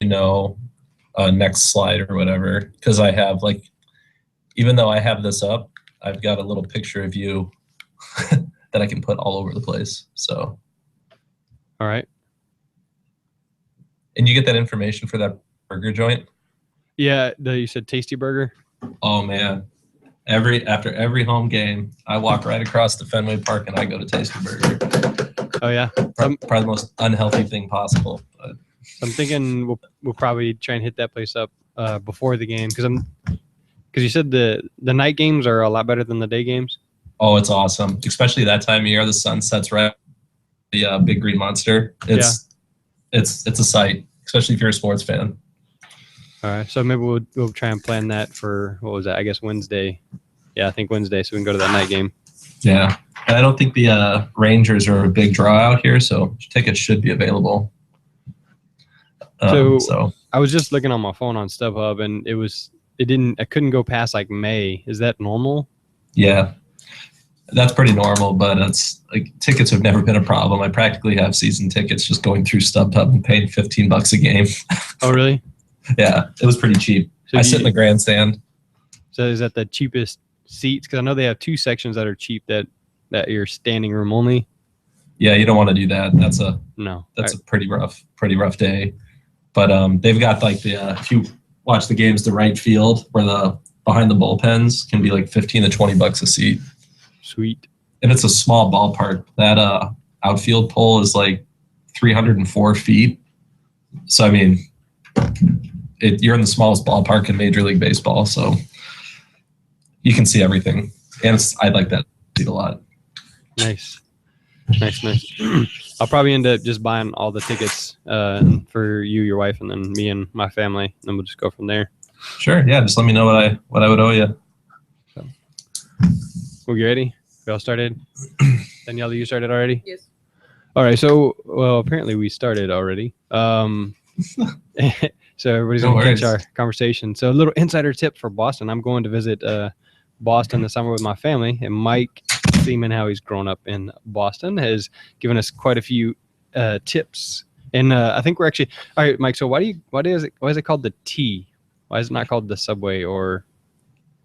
next slide or whatever, because I have even though I have this up, I've got a little picture of you that I can put all over the place. So. All right. And you get that information for that burger joint? Yeah, you said Tasty Burger? Oh, man. After every home game, I walk right across the Fenway Park and I go to Tasty Burger. Oh, yeah? Probably the most unhealthy thing possible. But. I'm thinking we'll probably try and hit that place up before the game, because you said the night games are a lot better than the day games. Oh, it's awesome, especially that time of year. The sun sets right. The Big Green Monster. It's a sight, especially if you're a sports fan. All right, so maybe we'll try and plan that for, what was that? I guess Wednesday. Yeah, I think Wednesday, so we can go to that night game. Yeah, and I don't think the Rangers are a big draw out here, so tickets should be available. So I was just looking on my phone on StubHub, and I couldn't go past May. Is that normal? Yeah, that's pretty normal, but it's tickets have never been a problem. I practically have season tickets just going through StubHub and paying $15 a game. Oh, really? Yeah, it was pretty cheap. So I sit in the grandstand. So is that the cheapest seats? Because I know they have 2 sections that are cheap that you're standing room only. Yeah, you don't want to do that. That's a pretty rough day. But they've got if you watch the games, the right field where the behind the bullpens can be $15 to $20 a seat. Sweet. And it's a small ballpark. That outfield pole is 304 feet. So I mean, you're in the smallest ballpark in Major League Baseball, so you can see everything. And I like that seat a lot. Nice. I'll probably end up just buying all the tickets for you, your wife, and then me and my family, and then we'll just go from there. Sure. Yeah. Just let me know what I would owe you. So. We ready? We all started? Danielle, you started already? Yes. All right. So, apparently we started already. So everybody's going to catch our conversation. So a little insider tip for Boston. I'm going to visit Boston this summer with my family, and Mike, seeing how he's grown up in Boston, has given us quite a few tips. And I think we're actually all right, Mike. So why is it called the T? Why is it not called the subway? Or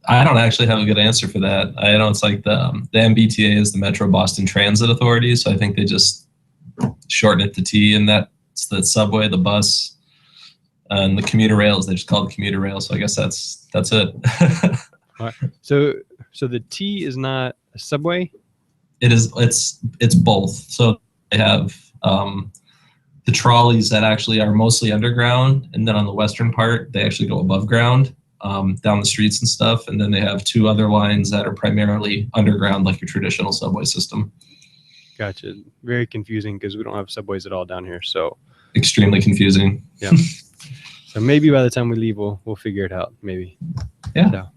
I don't actually have a good answer for that. I know it's the MBTA is the Metro Boston Transit Authority, so I think they just shorten it to T, and that's the subway, the bus, and the commuter rails. They just call it commuter rail. So I guess that's it. All right. So the T is not a subway? It is. It's both. So they have the trolleys that actually are mostly underground, and then on the western part, they actually go above ground, down the streets and stuff. And then they have 2 other lines that are primarily underground, like your traditional subway system. Gotcha. Very confusing because we don't have subways at all down here. So extremely confusing. Yeah. So maybe by the time we leave, we'll figure it out. Maybe. Yeah. So.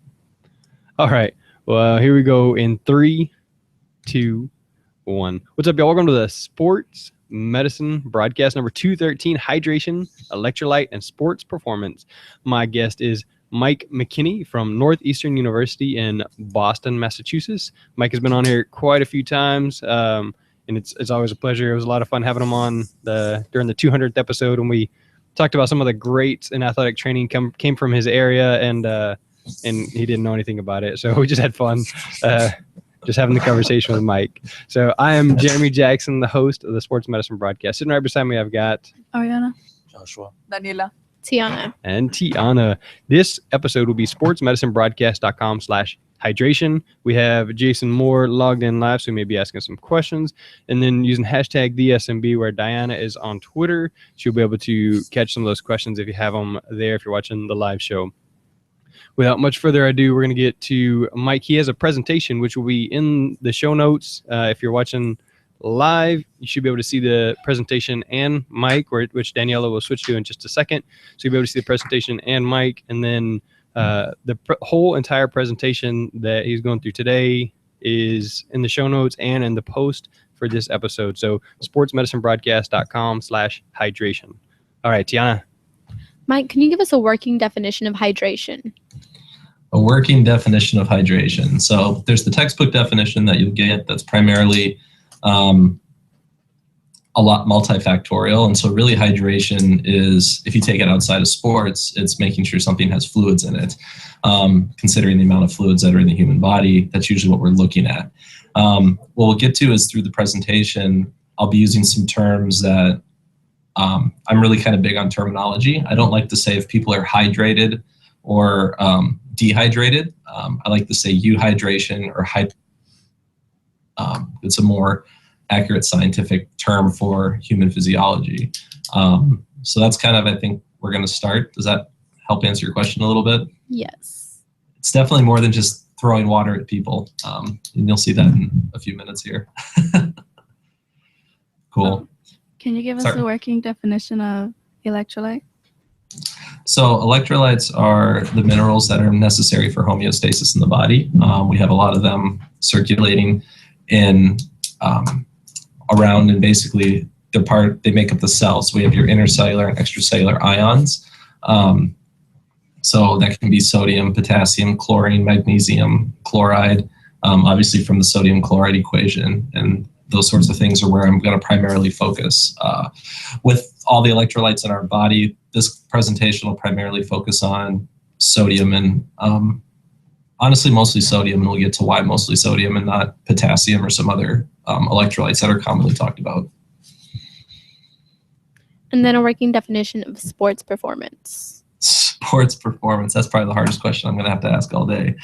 All right. Well, here we go in 3, 2, 1. What's up, y'all? Welcome to the Sports Medicine Broadcast number 213, Hydration, Electrolyte, and Sports Performance. My guest is Mike McKenney from Northeastern University in Boston, Massachusetts. Mike has been on here quite a few times, and it's always a pleasure. It was a lot of fun having him on during the 200th episode when we talked about some of the greats in athletic training came from his area, and he didn't know anything about it. So we just had fun just having the conversation with Mike. So I am Jeremy Jackson, the host of the Sports Medicine Broadcast. Sitting right beside me, I've got Ariana, Joshua, Daniela, Tiana. And Tiana. This episode will be sportsmedicinebroadcast.com/hydration. We have Jason Moore logged in live, so we may be asking some questions. And then using hashtag the SMB, where Diana is on Twitter, she'll be able to catch some of those questions if you have them there, if you're watching the live show. Without much further ado, we're going to get to Mike. He has a presentation, which will be in the show notes. If you're watching live, you should be able to see the presentation and Mike, which Daniela will switch to in just a second. So you'll be able to see the presentation and Mike. And then the whole entire presentation that he's going through today is in the show notes and in the post for this episode. So sportsmedicinebroadcast.com/hydration. All right, Tiana. Mike, can you give us a working definition of hydration? A working definition of hydration. So there's the textbook definition that you'll get that's primarily a lot multifactorial. And so really hydration is, if you take it outside of sports, it's making sure something has fluids in it. Considering the amount of fluids that are in the human body, that's usually what we're looking at. What we'll get to is through the presentation, I'll be using some terms that I'm really kind of big on terminology. I don't like to say if people are hydrated or dehydrated. I like to say euhydration or it's a more accurate scientific term for human physiology. So that's kind of, I think we're going to start. Does that help answer your question a little bit? Yes. It's definitely more than just throwing water at people. And you'll see that in a few minutes here. Cool. Can you give us a working definition of electrolyte? So electrolytes are the minerals that are necessary for homeostasis in the body. We have a lot of them circulating in around, and basically they make up the cells. So we have your intercellular and extracellular ions. So that can be sodium, potassium, chlorine, magnesium, chloride, obviously from the sodium chloride equation, and those sorts of things are where I'm going to primarily focus. With all the electrolytes in our body, this presentation will primarily focus on sodium and honestly mostly sodium, and we'll get to why mostly sodium and not potassium or some other electrolytes that are commonly talked about. And then a working definition of sports performance. Sports performance, that's probably the hardest question I'm going to have to ask all day.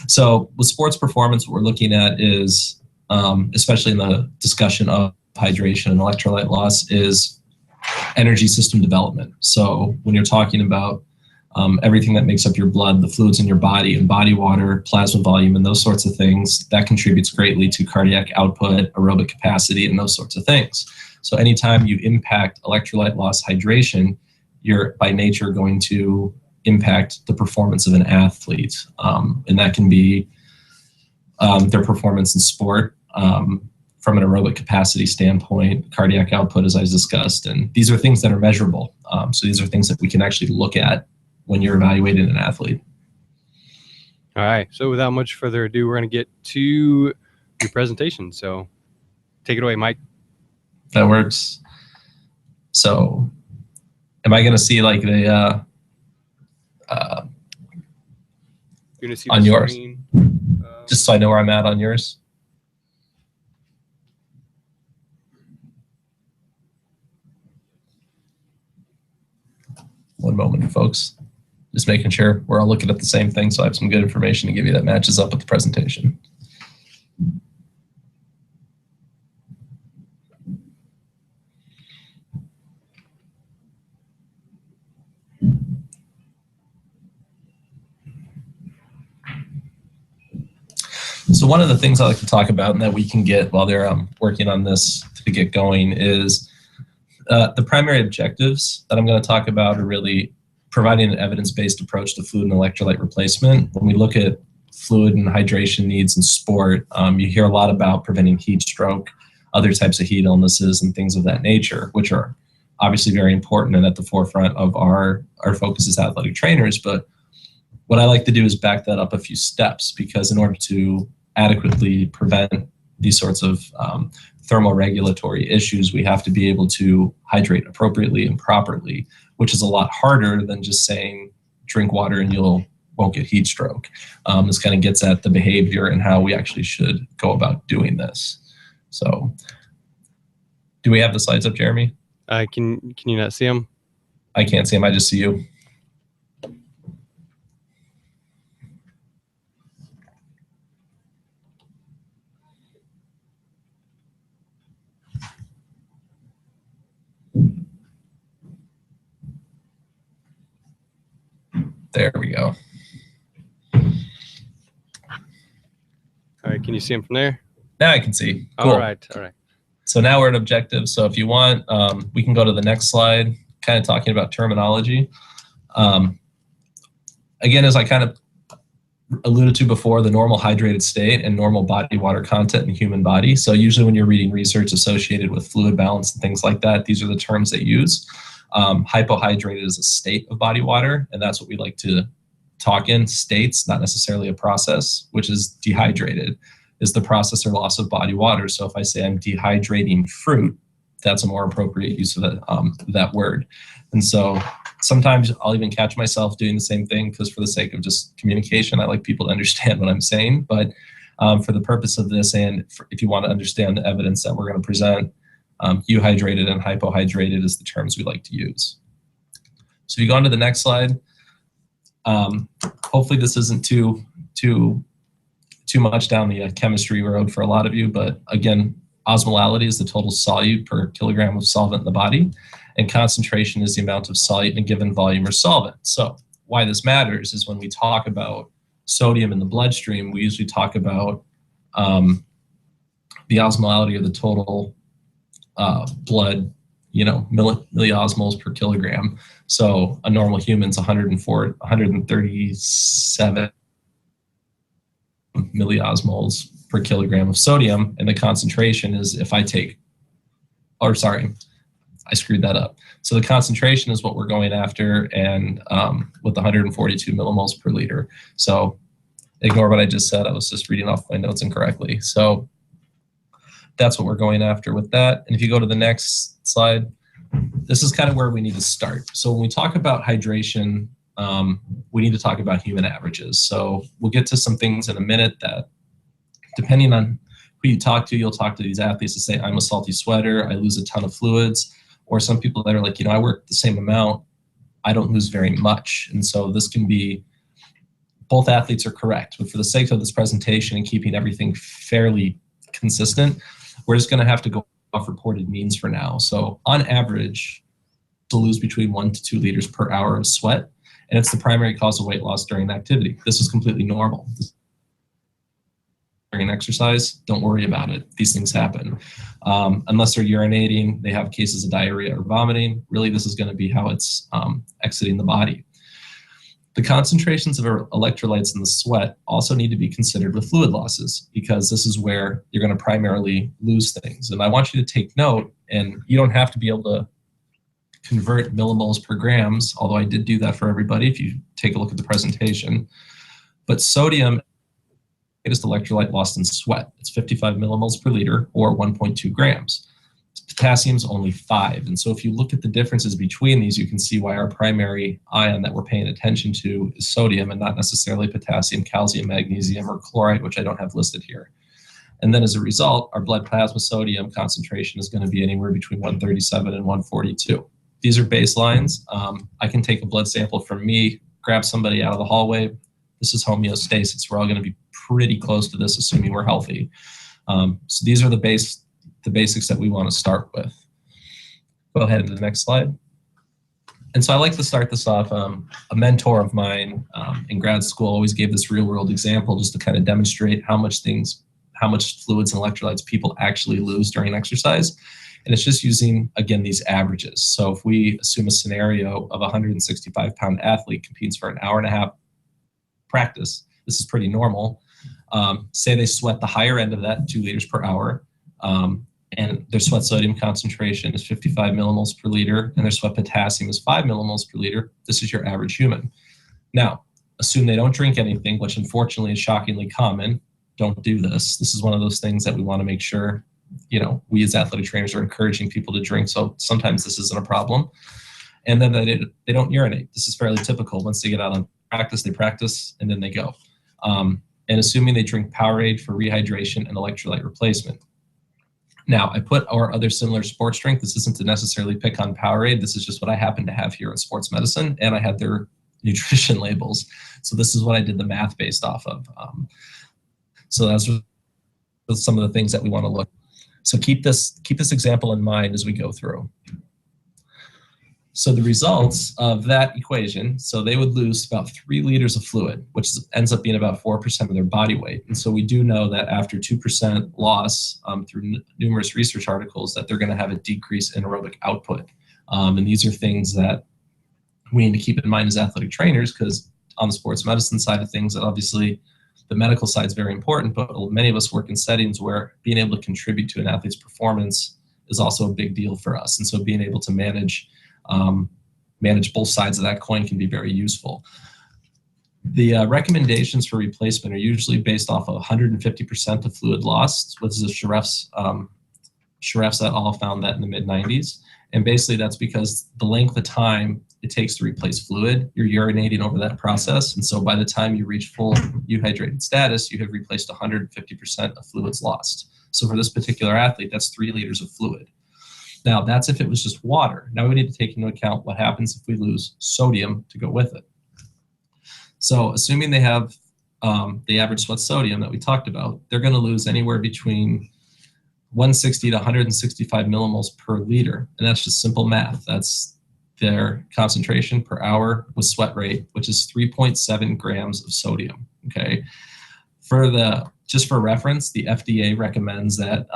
So with sports performance, what we're looking at is, especially in the discussion of hydration and electrolyte loss, is energy system development. So when you're talking about everything that makes up your blood, the fluids in your body, and body water, plasma volume, and those sorts of things, that contributes greatly to cardiac output, aerobic capacity, and those sorts of things. So anytime you impact electrolyte loss hydration, you're by nature going to impact the performance of an athlete. And that can be their performance in sport, from an aerobic capacity standpoint, cardiac output, as I discussed. And these are things that are measurable. So these are things that we can actually look at when you're evaluating an athlete. All right. So without much further ado, we're going to get to your presentation. So take it away, Mike. That works. So am I going to see like the You're gonna see on the yours? screen. Just so I know where I'm at on yours. One moment, folks. Just making sure we're all looking at the same thing, so I have some good information to give you that matches up with the presentation. So one of the things I like to talk about and that we can get while they're working on this to get going is the primary objectives that I'm going to talk about are really providing an evidence-based approach to fluid and electrolyte replacement. When we look at fluid and hydration needs in sport, you hear a lot about preventing heat stroke, other types of heat illnesses, and things of that nature, which are obviously very important and at the forefront of our focus as athletic trainers. But what I like to do is back that up a few steps, because in order to adequately prevent these sorts of thermoregulatory issues, we have to be able to hydrate appropriately and properly, which is a lot harder than just saying drink water and won't get heat stroke. This kind of gets at the behavior and how we actually should go about doing this. So do we have the slides up, Jeremy? Can you not see them? I can't see them. I just see you. There we go. All right. Can you see them from there? Now I can see. Cool. All right. All right. So now we're at objectives. So if you want, we can go to the next slide, kind of talking about terminology. Again, as I kind of alluded to before, the normal hydrated state and normal body water content in the human body. So usually when you're reading research associated with fluid balance and things like that, these are the terms they use. Hypohydrated is a state of body water, and that's what we like to talk in states, not necessarily a process, which is dehydrated, is the process or loss of body water. So if I say I'm dehydrating fruit, that's a more appropriate use of that word. And so sometimes I'll even catch myself doing the same thing because for the sake of just communication, I like people to understand what I'm saying. But for the purpose of this, and if you want to understand the evidence that we're going to present, euhydrated and hypohydrated is the terms we like to use. So if you go on to the next slide, hopefully this isn't too much down the chemistry road for a lot of you, but again, osmolality is the total solute per kilogram of solvent in the body, and concentration is the amount of solute in a given volume or solvent. So why this matters is when we talk about sodium in the bloodstream, we usually talk about the osmolality of the total blood, milliosmoles per kilogram. So a normal human's 137 milliosmoles per kilogram of sodium, and the concentration is I screwed that up. So the concentration is what we're going after, and with 142 millimoles per liter. So ignore what I just said. I was just reading off my notes incorrectly. So that's what we're going after with that. And if you go to the next slide, this is kind of where we need to start. So when we talk about hydration, we need to talk about human averages. So we'll get to some things in a minute that, depending on who you talk to, you'll talk to these athletes that say, I'm a salty sweater, I lose a ton of fluids, or some people that are like, I work the same amount, I don't lose very much. And so this can be, both athletes are correct, but for the sake of this presentation and keeping everything fairly consistent, we're just gonna have to go off reported means for now. So on average, to lose between 1 to 2 liters per hour of sweat, and it's the primary cause of weight loss during activity. This is completely normal. During exercise, don't worry about it. These things happen. Unless they're urinating, they have cases of diarrhea or vomiting. Really, this is going to be how it's exiting the body. The concentrations of electrolytes in the sweat also need to be considered with fluid losses, because this is where you're going to primarily lose things. And I want you to take note, and you don't have to be able to convert millimoles per grams, although I did do that for everybody if you take a look at the presentation. But sodium, greatest electrolyte lost in sweat. It's 55 millimoles per liter, or 1.2 grams. Potassium's only 5. And so if you look at the differences between these, you can see why our primary ion that we're paying attention to is sodium and not necessarily potassium, calcium, magnesium, or chloride, which I don't have listed here. And then as a result, our blood plasma sodium concentration is going to be anywhere between 137 and 142. These are baselines. I can take a blood sample from me, grab somebody out of the hallway. This is homeostasis. We're all going to be pretty close to this, assuming we're healthy. So these are the basics that we want to start with. Go ahead to the next slide. And so I like to start this off. A mentor of mine in grad school always gave this real world example just to kind of demonstrate how much fluids and electrolytes people actually lose during exercise. And it's just using, again, these averages. So if we assume a scenario of a 165-pound athlete competes for an hour and a half practice, this is pretty normal. Say they sweat the higher end of that, 2 liters per hour, and their sweat sodium concentration is 55 millimoles per liter, and their sweat potassium is 5 millimoles per liter. This is your average human. Now, assume they don't drink anything, which unfortunately is shockingly common. Don't do this. This is one of those things that we want to make sure, we as athletic trainers are encouraging people to drink. So sometimes this isn't a problem. And then they don't urinate. This is fairly typical. Once they get out on practice, they practice and then they go. And assuming they drink Powerade for rehydration and electrolyte replacement. Now, I put our other similar sports drink. This isn't to necessarily pick on Powerade. This is just what I happen to have here in sports medicine, and I had their nutrition labels. So this is what I did the math based off of. So that's some of the things that we want to look. So keep this example in mind as we go through. So the results of that equation, so they would lose about 3 liters of fluid, which ends up being about 4% of their body weight. And so we do know that after 2% loss through numerous research articles, that they're going to have a decrease in aerobic output. And these are things that we need to keep in mind as athletic trainers, because on the sports medicine side of things, obviously the medical side is very important, but many of us work in settings where being able to contribute to an athlete's performance is also a big deal for us. And so being able to manage both sides of that coin can be very useful. The recommendations for replacement are usually based off of 150% of fluid loss, which is a Sharef's Sheriffs et al. Found that in the mid-90s. And basically that's because the length of time it takes to replace fluid, you're urinating over that process. And so by the time you reach full euhydrated status, you have replaced 150% of fluids lost. So for this particular athlete, that's 3 liters of fluid. Now that's if it was just water. Now we need to take into account what happens if we lose sodium to go with it. So assuming they have the average sweat sodium that we talked about, they're going to lose anywhere between 160 to 165 millimoles per liter. And that's just simple math. That's their concentration per hour with sweat rate, which is 3.7 grams of sodium. Okay. Just for reference, the FDA recommends that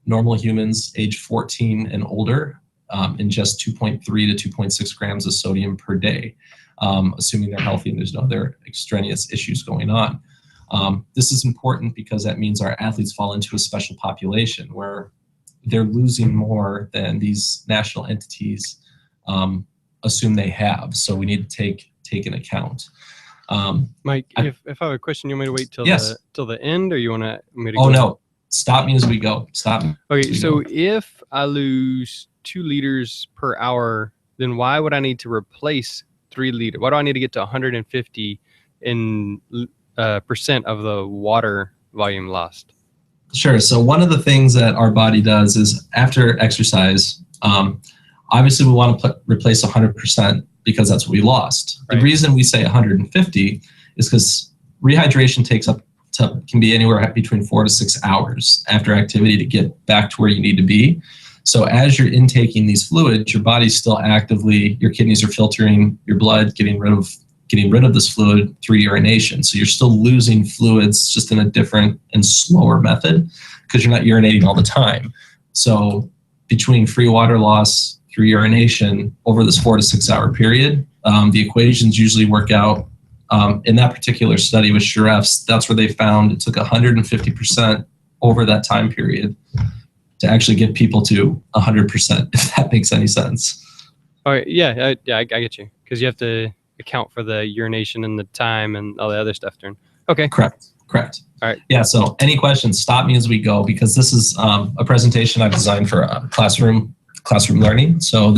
normal humans age 14 and older ingest 2.3 to 2.6 grams of sodium per day, assuming they're healthy and there's no other extraneous issues going on. This is important because that means our athletes fall into a special population where they're losing more than these national entities assume they have. So we need to take an account. Mike, if I have a question, you want me to wait till the end, or you want me to Oh, go? no. Stop me as we go. Stop me. Okay, so if I lose 2 liters per hour, then why would I need to replace 3 liters? Why do I need to get to 150 percent of the water volume lost? Sure. So one of the things that our body does is after exercise, obviously we want to replace 100% because that's what we lost. Right. The reason we say 150 is because rehydration can be anywhere between 4 to 6 hours after activity to get back to where you need to be. So as you're intaking these fluids, your body's still actively, your kidneys are filtering your blood, getting rid of this fluid through urination. So you're still losing fluids just in a different and slower method because you're not urinating all the time. So between free water loss through urination over this 4 to 6 hour period, the equations usually work out. In that particular study with Sheriffs, that's where they found it took 150% over that time period to actually get people to 100%, if that makes any sense. All right, yeah, I get you, because you have to account for the urination and the time and all the other stuff during. Okay. Correct. All right. Yeah, so any questions, stop me as we go, because this is a presentation I've designed for classroom learning. So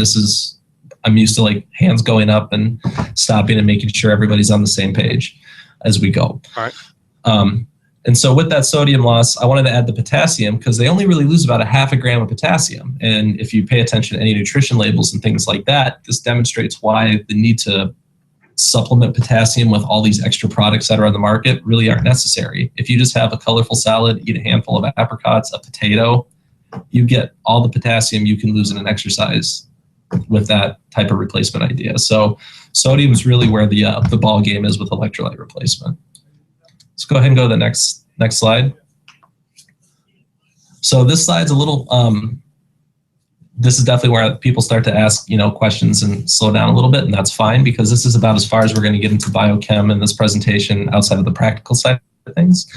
I'm used to like hands going up and stopping and making sure everybody's on the same page as we go. All right. And so with that sodium loss, I wanted to add the potassium because they only really lose about 0.5 gram of potassium. And if you pay attention to any nutrition labels and things like that, this demonstrates why the need to supplement potassium with all these extra products that are on the market really aren't necessary. If you just have a colorful salad, eat a handful of apricots, a potato, you get all the potassium you can lose in an exercise with that type of replacement idea. So sodium is really where the ball game is with electrolyte replacement. Let's go ahead and go to the next slide. So this slide's a little, this is definitely where people start to ask, questions and slow down a little bit, and that's fine because this is about as far as we're going to get into biochem in this presentation outside of the practical side of things.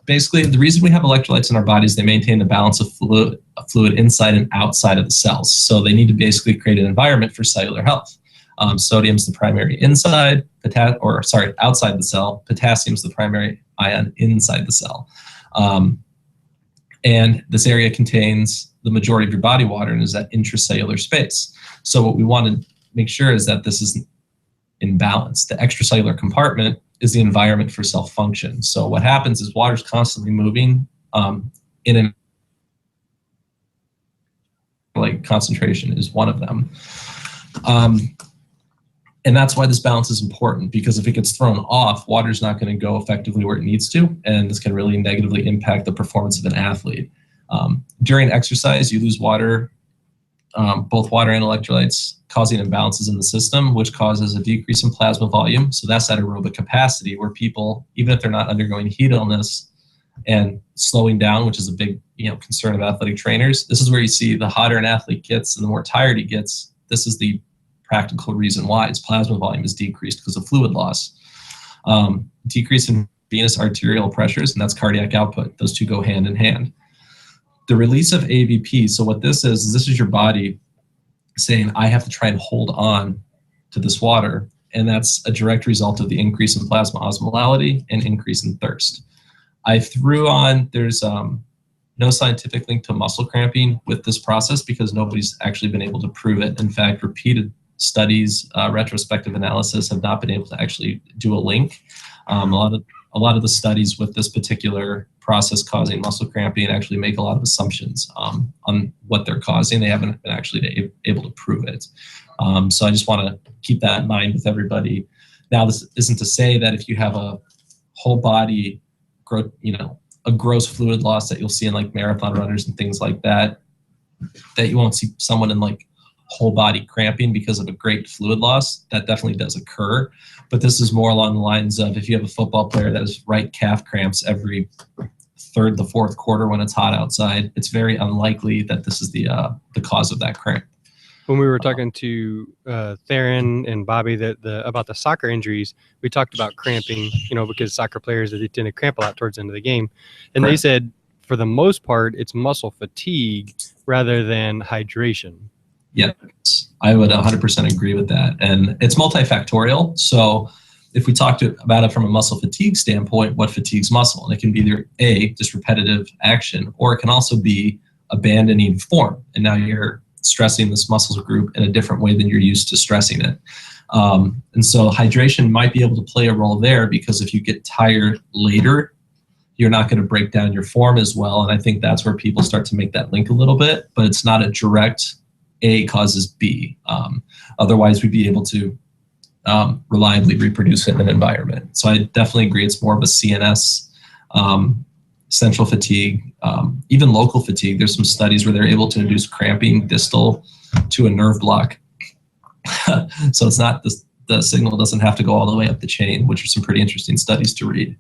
Basically, the reason we have electrolytes in our bodies, they maintain the balance of fluid inside and outside of the cells. So they need to basically create an environment for cellular health. Sodium's the primary outside the cell. Potassium's the primary ion inside the cell. And this area contains the majority of your body water and is that intracellular space. So what we want to make sure is that this is in balance. The extracellular compartment is the environment for cell function. So what happens is water's constantly moving in and like concentration is one of them. And that's why this balance is important, because if it gets thrown off, water's not going to go effectively where it needs to, and this can really negatively impact the performance of an athlete. During exercise, you lose water, both water and electrolytes, causing imbalances in the system, which causes a decrease in plasma volume. So that's at aerobic capacity, where people, even if they're not undergoing heat illness and slowing down, which is a big concern of athletic trainers, this is where you see the hotter an athlete gets and the more tired he gets. This is the practical reason why his plasma volume is decreased because of fluid loss. Decrease in venous arterial pressures, and that's cardiac output. Those two go hand in hand. The release of AVP, so what this is your body saying, I have to try and hold on to this water, and that's a direct result of the increase in plasma osmolality and increase in thirst. I threw on, there's no scientific link to muscle cramping with this process because nobody's actually been able to prove it. In fact, repeated studies, retrospective analysis have not been able to actually do a link. A lot of the studies with this particular process causing muscle cramping actually make a lot of assumptions on what they're causing. They haven't been actually able to prove it. So I just want to keep that in mind with everybody. Now, this isn't to say that if you have a whole body, a gross fluid loss that you'll see in like marathon runners and things like that, that you won't see someone in like whole body cramping because of a great fluid loss. That definitely does occur. But this is more along the lines of if you have a football player that has right calf cramps every third to fourth quarter when it's hot outside, it's very unlikely that this is the cause of that cramp. When we were talking to Theron and Bobby about the soccer injuries, we talked about cramping, because soccer players, they tend to cramp a lot towards the end of the game. And They said, for the most part, it's muscle fatigue rather than hydration. Yes, I would 100% agree with that. And it's multifactorial. So if we talk about it from a muscle fatigue standpoint, what fatigues muscle? And it can be either just repetitive action, or it can also be abandoning form. And now you're stressing this muscle group in a different way than you're used to stressing it. And so hydration might be able to play a role there because if you get tired later, you're not going to break down your form as well. And I think that's where people start to make that link a little bit, but it's not a direct A causes B. Otherwise, we'd be able to reliably reproduce it in an environment. So I definitely agree it's more of a CNS, central fatigue, even local fatigue. There's some studies where they're able to induce cramping distal to a nerve block. So it's not the signal doesn't have to go all the way up the chain, which are some pretty interesting studies to read.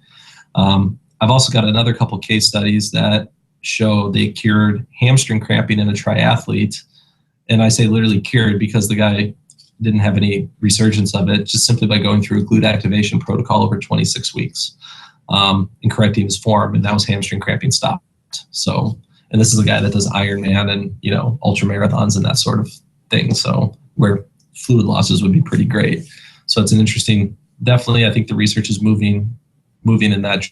I've also got another couple case studies that show they cured hamstring cramping in a triathlete. And I say literally cured because the guy didn't have any resurgence of it, just simply by going through a glute activation protocol over 26 weeks and correcting his form, and now his hamstring cramping stopped. So, and this is a guy that does Ironman and, ultra marathons and that sort of thing. So where fluid losses would be pretty great. So it's an interesting, definitely, I think the research is moving in that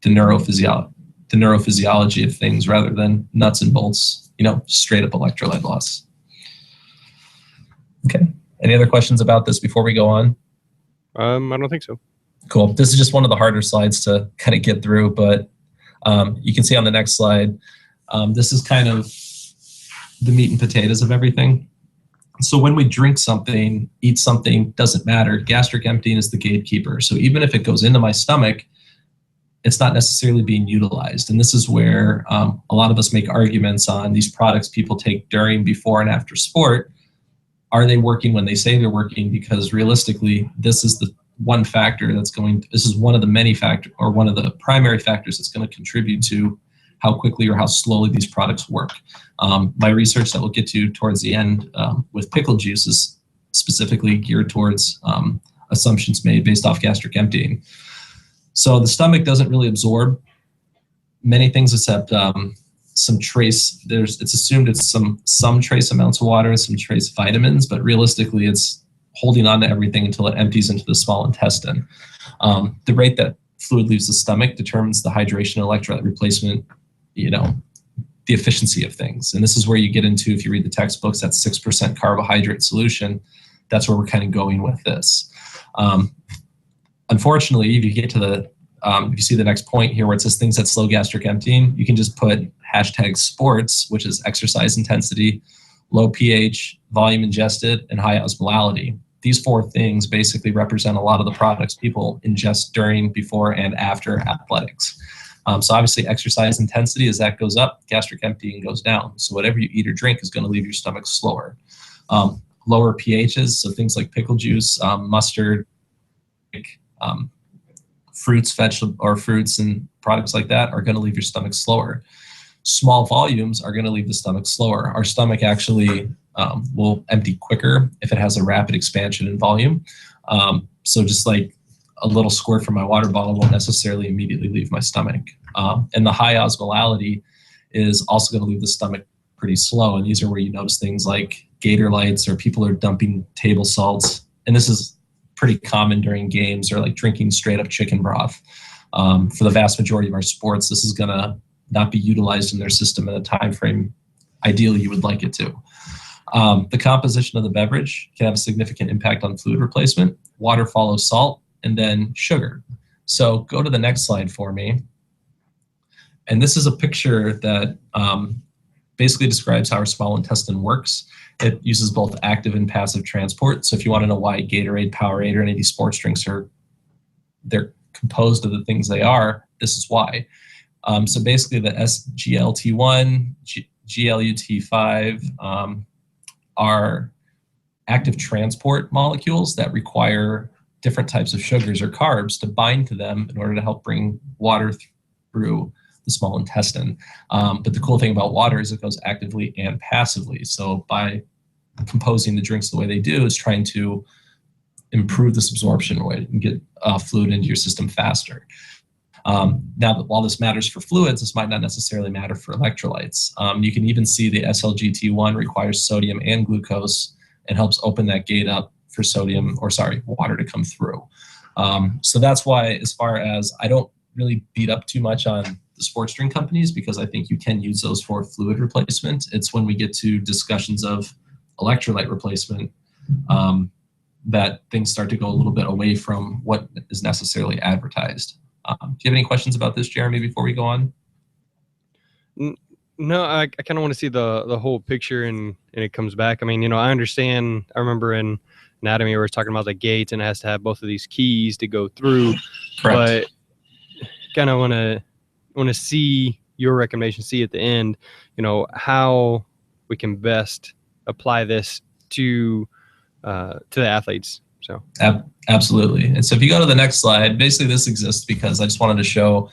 the neurophysiology of things rather than nuts and bolts, straight up electrolyte loss. Okay. Any other questions about this before we go on? I don't think so. Cool. This is just one of the harder slides to kind of get through, but you can see on the next slide, this is kind of the meat and potatoes of everything. So when we drink something, eat something, doesn't matter. Gastric emptying is the gatekeeper. So even if it goes into my stomach, it's not necessarily being utilized. And this is where a lot of us make arguments on these products people take during, before, and after sport. Are they working when they say they're working? Because realistically, this is the one factor this is one of the many factors, or one of the primary factors that's going to contribute to how quickly or how slowly these products work. My research that we'll get to towards the end with pickle juice is specifically geared towards assumptions made based off gastric emptying. So the stomach doesn't really absorb many things except some trace. It's assumed it's some trace amounts of water and some trace vitamins, but realistically, it's holding on to everything until it empties into the small intestine. The rate that fluid leaves the stomach determines the hydration and electrolyte replacement, the efficiency of things. And this is where you get into, if you read the textbooks, that 6% carbohydrate solution. That's where we're kind of going with this. Unfortunately, if you get to if you see the next point here where it says things that slow gastric emptying, you can just put #sports, which is exercise intensity, low pH, volume ingested, and high osmolality. These four things basically represent a lot of the products people ingest during, before, and after athletics. So obviously exercise intensity, as that goes up, gastric emptying goes down. So whatever you eat or drink is going to leave your stomach slower. Lower pHs, so things like pickle juice, mustard, fruits and products like that are going to leave your stomach slower. Small volumes are going to leave the stomach slower. Our stomach actually will empty quicker if it has a rapid expansion in volume. So just like a little squirt from my water bottle won't necessarily immediately leave my stomach. And the high osmolality is also going to leave the stomach pretty slow. And these are where you notice things like gator lights, or people are dumping table salts. And this is pretty common during games, or like drinking straight up chicken broth. For the vast majority of our sports, this is going to not be utilized in their system in a time frame ideally you would like it to. The composition of the beverage can have a significant impact on fluid replacement. Water follows salt, and then sugar. So go to the next slide for me. And this is a picture that basically describes how our small intestine works. It uses both active and passive transport. So if you want to know why Gatorade, Powerade, or any of these sports drinks they're composed of the things they are, this is why. So basically the SGLT1, GLUT5 are active transport molecules that require different types of sugars or carbs to bind to them in order to help bring water through the small intestine. But the cool thing about water is it goes actively and passively. So by composing the drinks the way they do is trying to improve this absorption rate and get fluid into your system faster. Now, while this matters for fluids, this might not necessarily matter for electrolytes. You can even see the SLGT1 requires sodium and glucose and helps open that gate up for water to come through. So that's why, as far as, I don't really beat up too much on the sports drink companies, because I think you can use those for fluid replacement. It's when we get to discussions of electrolyte replacement that things start to go a little bit away from what is necessarily advertised. Do you have any questions about this, Jeremy, before we go on? No, I kind of want to see the whole picture and it comes back. I mean, I understand. I remember in anatomy we were talking about the gates and it has to have both of these keys to go through. Correct. But kind of want to see your recommendation, see at the end, how we can best apply this to the athletes. So absolutely. And so if you go to the next slide, basically this exists because I just wanted to show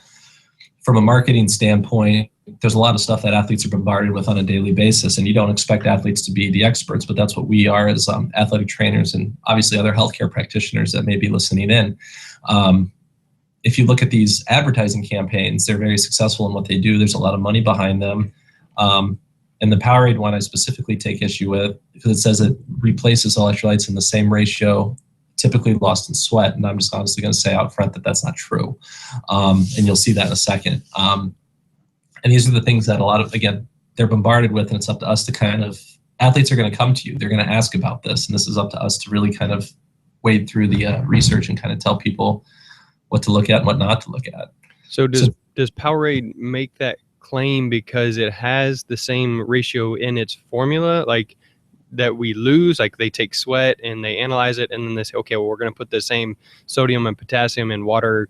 from a marketing standpoint, there's a lot of stuff that athletes are bombarded with on a daily basis, and you don't expect athletes to be the experts, but that's what we are as athletic trainers and obviously other healthcare practitioners that may be listening in. If you look at these advertising campaigns, they're very successful in what they do. There's a lot of money behind them. And the Powerade one I specifically take issue with because it says it replaces electrolytes in the same ratio, typically lost in sweat. And I'm just honestly going to say out front that that's not true. And you'll see that in a second. And these are the things that they're bombarded with, and it's up to us to athletes are going to come to you. They're going to ask about this. And this is up to us to really kind of wade through the research and kind of tell people what to look at and what not to look at. So does Powerade make that claim because it has the same ratio in its formula, like that we lose, like they take sweat and they analyze it and then they say, okay, well, we're going to put the same sodium and potassium and water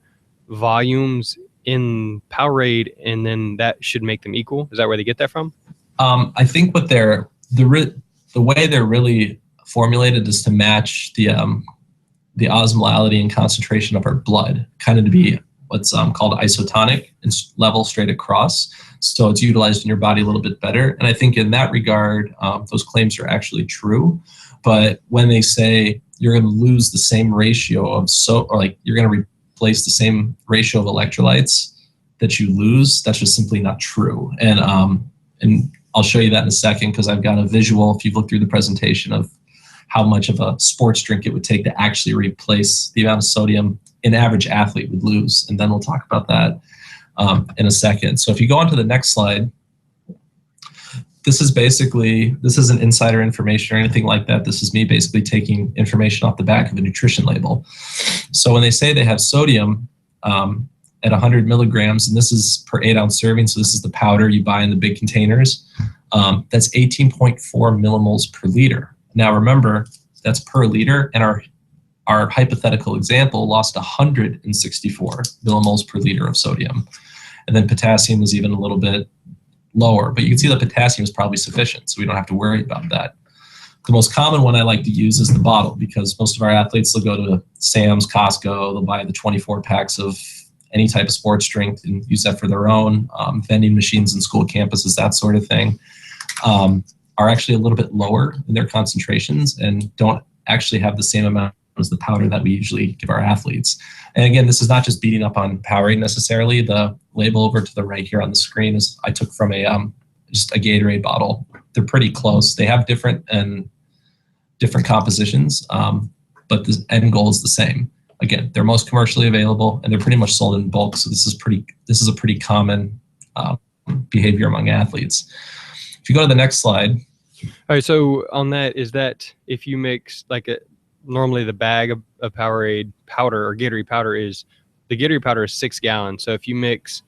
volumes in Powerade and then that should make them equal? Is that where they get that from? I think what the way they're really formulated is to match the osmolality and concentration of our blood, kind of to be what's called isotonic and level straight across. So it's utilized in your body a little bit better. And I think in that regard, those claims are actually true. But when they say you're going to lose the same ratio of you're going to replace the same ratio of electrolytes that you lose, that's just simply not true. And I'll show you that in a second because I've got a visual, if you've looked through the presentation, of how much of a sports drink it would take to actually replace the amount of sodium an average athlete would lose. And then we'll talk about that in a second. So if you go on to the next slide, this isn't insider information or anything like that. This is me basically taking information off the back of a nutrition label. So when they say they have sodium at 100 milligrams, and this is per 8-ounce serving, so this is the powder you buy in the big containers, that's 18.4 millimoles per liter. Now remember, that's per liter, and our hypothetical example lost 164 millimoles per liter of sodium. And then potassium was even a little bit lower, but you can see that potassium is probably sufficient, so we don't have to worry about that. The most common one I like to use is the bottle, because most of our athletes will go to Sam's, Costco, they'll buy the 24 packs of any type of sports drink and use that for their own. Vending machines in school campuses, that sort of thing, are actually a little bit lower in their concentrations and don't actually have the same amount as the powder that we usually give our athletes. And again, this is not just beating up on Powerade necessarily. The label over to the right here on the screen is I took from just a Gatorade bottle. They're pretty close. They have different compositions, but the end goal is the same. Again, they're most commercially available and they're pretty much sold in bulk. So this is a pretty common behavior among athletes. If you go to the next slide. All right. So on that, is that if you mix like normally the bag of Powerade powder or Gatorade powder is 6 gallons. So if you mix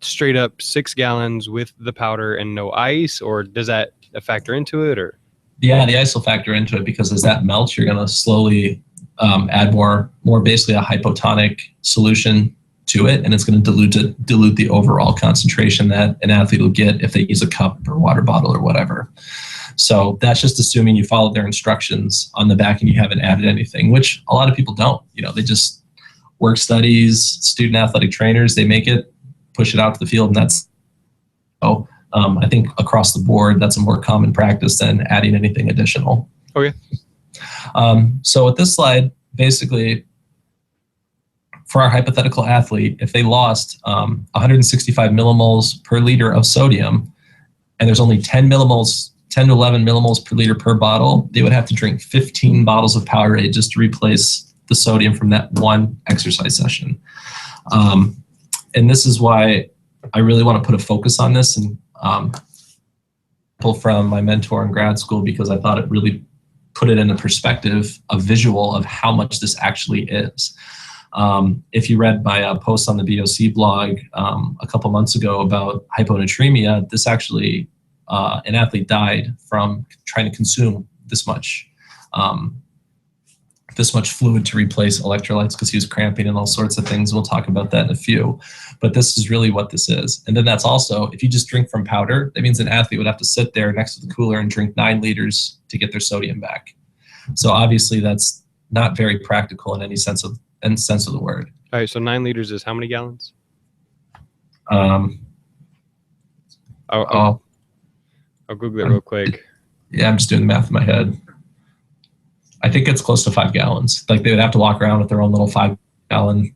straight up 6 gallons with the powder and no ice, or does that factor into it, or? Yeah, the ice will factor into it because as that melts, you're going to slowly add more basically a hypotonic solution to it, and it's going to dilute the overall concentration that an athlete will get if they use a cup or water bottle or whatever. So that's just assuming you followed their instructions on the back and you haven't added anything, which a lot of people don't. They just work studies, student athletic trainers, they make it, push it out to the field, and that's I think across the board, that's a more common practice than adding anything additional. Okay. So with this slide, basically, for our hypothetical athlete, if they lost 165 millimoles per liter of sodium, and there's only 10 to 11 millimoles per liter per bottle, they would have to drink 15 bottles of Powerade just to replace the sodium from that one exercise session. And this is why I really want to put a focus on this and pull from my mentor in grad school, because I thought it really put it into perspective, a visual of how much this actually is. If you read my post on the BOC blog a couple months ago about hyponatremia, this actually, an athlete died from trying to consume this much fluid to replace electrolytes because he was cramping and all sorts of things. We'll talk about that in a few. But this is really what this is. And then that's also, if you just drink from powder, that means an athlete would have to sit there next to the cooler and drink 9 liters to get their sodium back. So obviously that's not very practical in any sense of the word. All right, so 9 liters is how many gallons? I'll Google it real quick. Yeah, I'm just doing the math in my head. I think it's close to 5 gallons. Like they would have to walk around with their own little 5-gallon.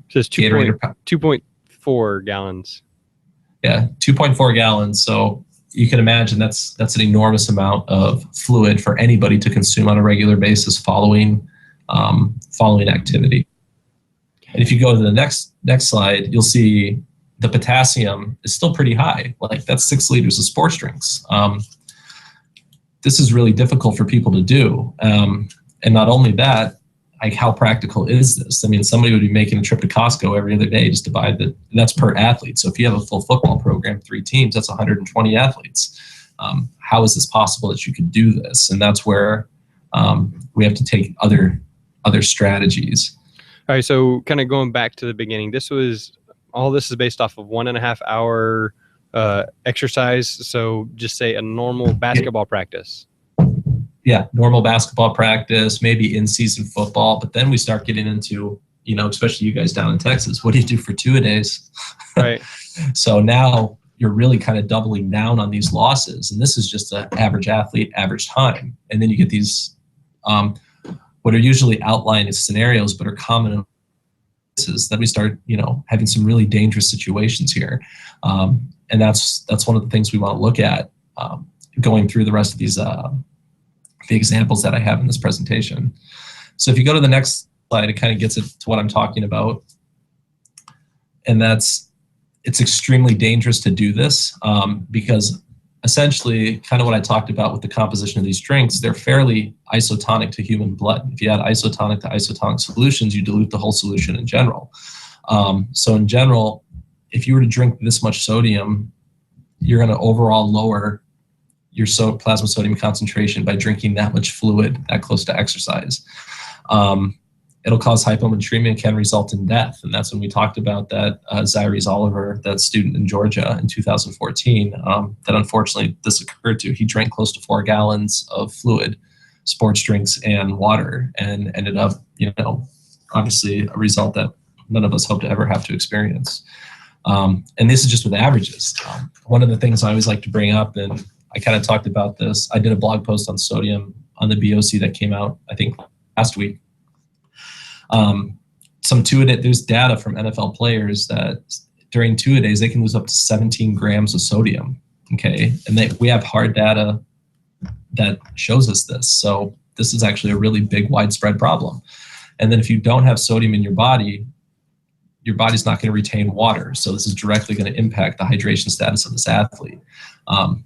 It says 2.4 gallons. Yeah, 2.4 gallons. So you can imagine that's an enormous amount of fluid for anybody to consume on a regular basis following activity. And if you go to the next slide, you'll see the potassium is still pretty high. Like that's 6 liters of sports drinks. This is really difficult for people to do. And not only that, like how practical is this? I mean, somebody would be making a trip to Costco every other day just to buy that's per athlete. So if you have a full football program, 3 teams, that's 120 athletes. How is this possible that you could do this? And that's where we have to take other strategies. All right, so kind of going back to the beginning, all this is based off of 1.5 hour exercise. So just say a normal basketball practice. Yeah, normal basketball practice, maybe in-season football, but then we start getting into, especially you guys down in Texas, what do you do for 2-a-days? Right. So now you're really kind of doubling down on these losses, and this is just an average athlete, average time. And then you get these, what are usually outlined as scenarios, but are common in cases, then we start, having some really dangerous situations here. And that's one of the things we want to look at going through the rest of these the examples that I have in this presentation. So if you go to the next slide, it kind of gets it to what I'm talking about. And it's extremely dangerous to do this because essentially kind of what I talked about with the composition of these drinks, they're fairly isotonic to human blood. If you add isotonic to isotonic solutions, you dilute the whole solution in general. So in general, if you were to drink this much sodium, you're going to overall lower your plasma sodium concentration by drinking that much fluid that close to exercise. It'll cause hyponatremia and can result in death. And that's when we talked about that Zyrese Oliver, that student in Georgia in 2014, that unfortunately this occurred to. He drank close to 4 gallons of fluid, sports drinks and water, and ended up, obviously a result that none of us hope to ever have to experience. And this is just with averages. One of the things I always like to bring up, and I kind of talked about this, I did a blog post on sodium on the BOC that came out, I think, last week. There's data from NFL players that during 2-a-days, they can lose up to 17 grams of sodium, okay? And we have hard data that shows us this. So this is actually a really big, widespread problem. And then if you don't have sodium in your body, your body's not going to retain water. So this is directly going to impact the hydration status of this athlete.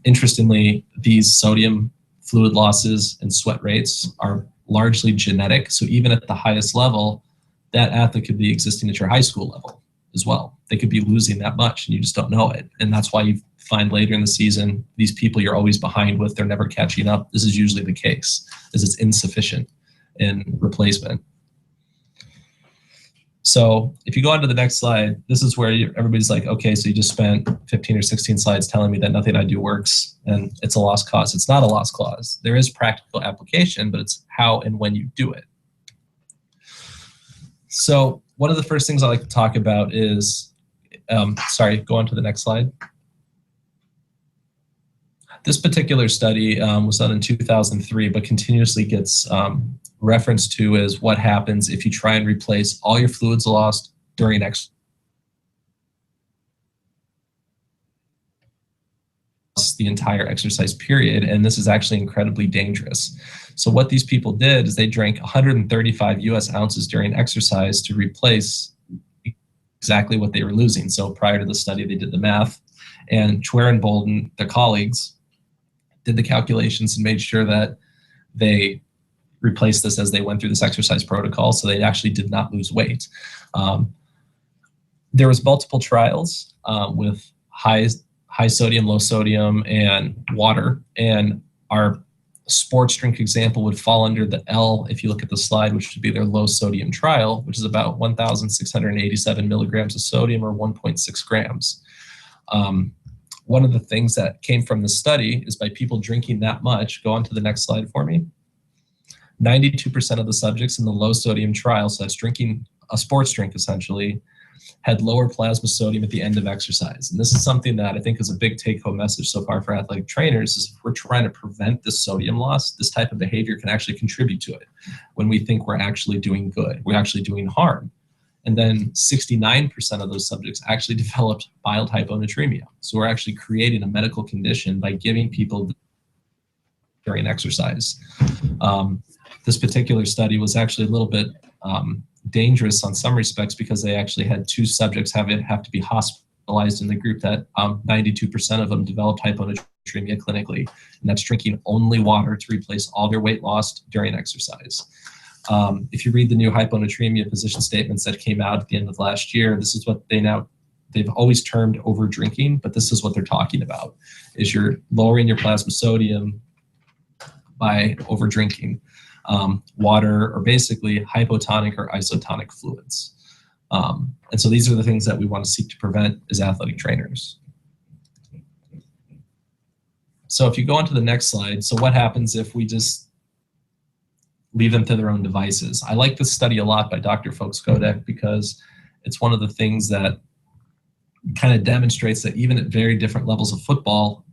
Interestingly, these sodium fluid losses and sweat rates are largely genetic. So even at the highest level, that athlete could be existing at your high school level as well. They could be losing that much and you just don't know it. And that's why you find later in the season, these people you're always behind with, they're never catching up. This is usually the case, is it's insufficient in replacement. So if you go on to the next slide, this is where everybody's like, okay, so you just spent 15 or 16 slides telling me that nothing I do works and it's a lost cause. It's not a lost cause. There is practical application, but it's how and when you do it. So one of the first things I like to talk about is, go on to the next slide. This particular study was done in 2003, but continuously gets referenced to as what happens if you try and replace all your fluids lost during exercise. The entire exercise period, and this is actually incredibly dangerous. So what these people did is they drank 135 US ounces during exercise to replace exactly what they were losing. So prior to the study, they did the math, and Chwer and Bolden, their colleagues, did the calculations and made sure that they replaced this as they went through this exercise protocol, so they actually did not lose weight. There was multiple trials with high sodium, low sodium, and water. And our sports drink example would fall under the L, if you look at the slide, which would be their low sodium trial, which is about 1,687 milligrams of sodium or 1.6 grams. One of the things that came from the study is by people drinking that much, go on to the next slide for me, 92% of the subjects in the low sodium trial, so that's drinking a sports drink essentially, had lower plasma sodium at the end of exercise. And this is something that I think is a big take-home message so far for athletic trainers, is if we're trying to prevent this sodium loss, this type of behavior can actually contribute to it. When we think we're actually doing good, we're actually doing harm. And then 69% of those subjects actually developed mild hyponatremia. So we're actually creating a medical condition by giving people during exercise. This particular study was actually a little bit dangerous on some respects because they actually had two subjects have to be hospitalized in the group that 92% of them developed hyponatremia clinically, and that's drinking only water to replace all their weight lost during exercise. If you read the new hyponatremia position statements that came out at the end of last year, this is what they've always termed over drinking, but this is what they're talking about, is you're lowering your plasma sodium by over drinking water, or basically hypotonic or isotonic fluids. And so these are the things that we want to seek to prevent as athletic trainers. So if you go on to the next slide, so what happens if we just leave them to their own devices? I like this study a lot by Dr. Folks-Godek because it's one of the things that kind of demonstrates that even at very different levels of football,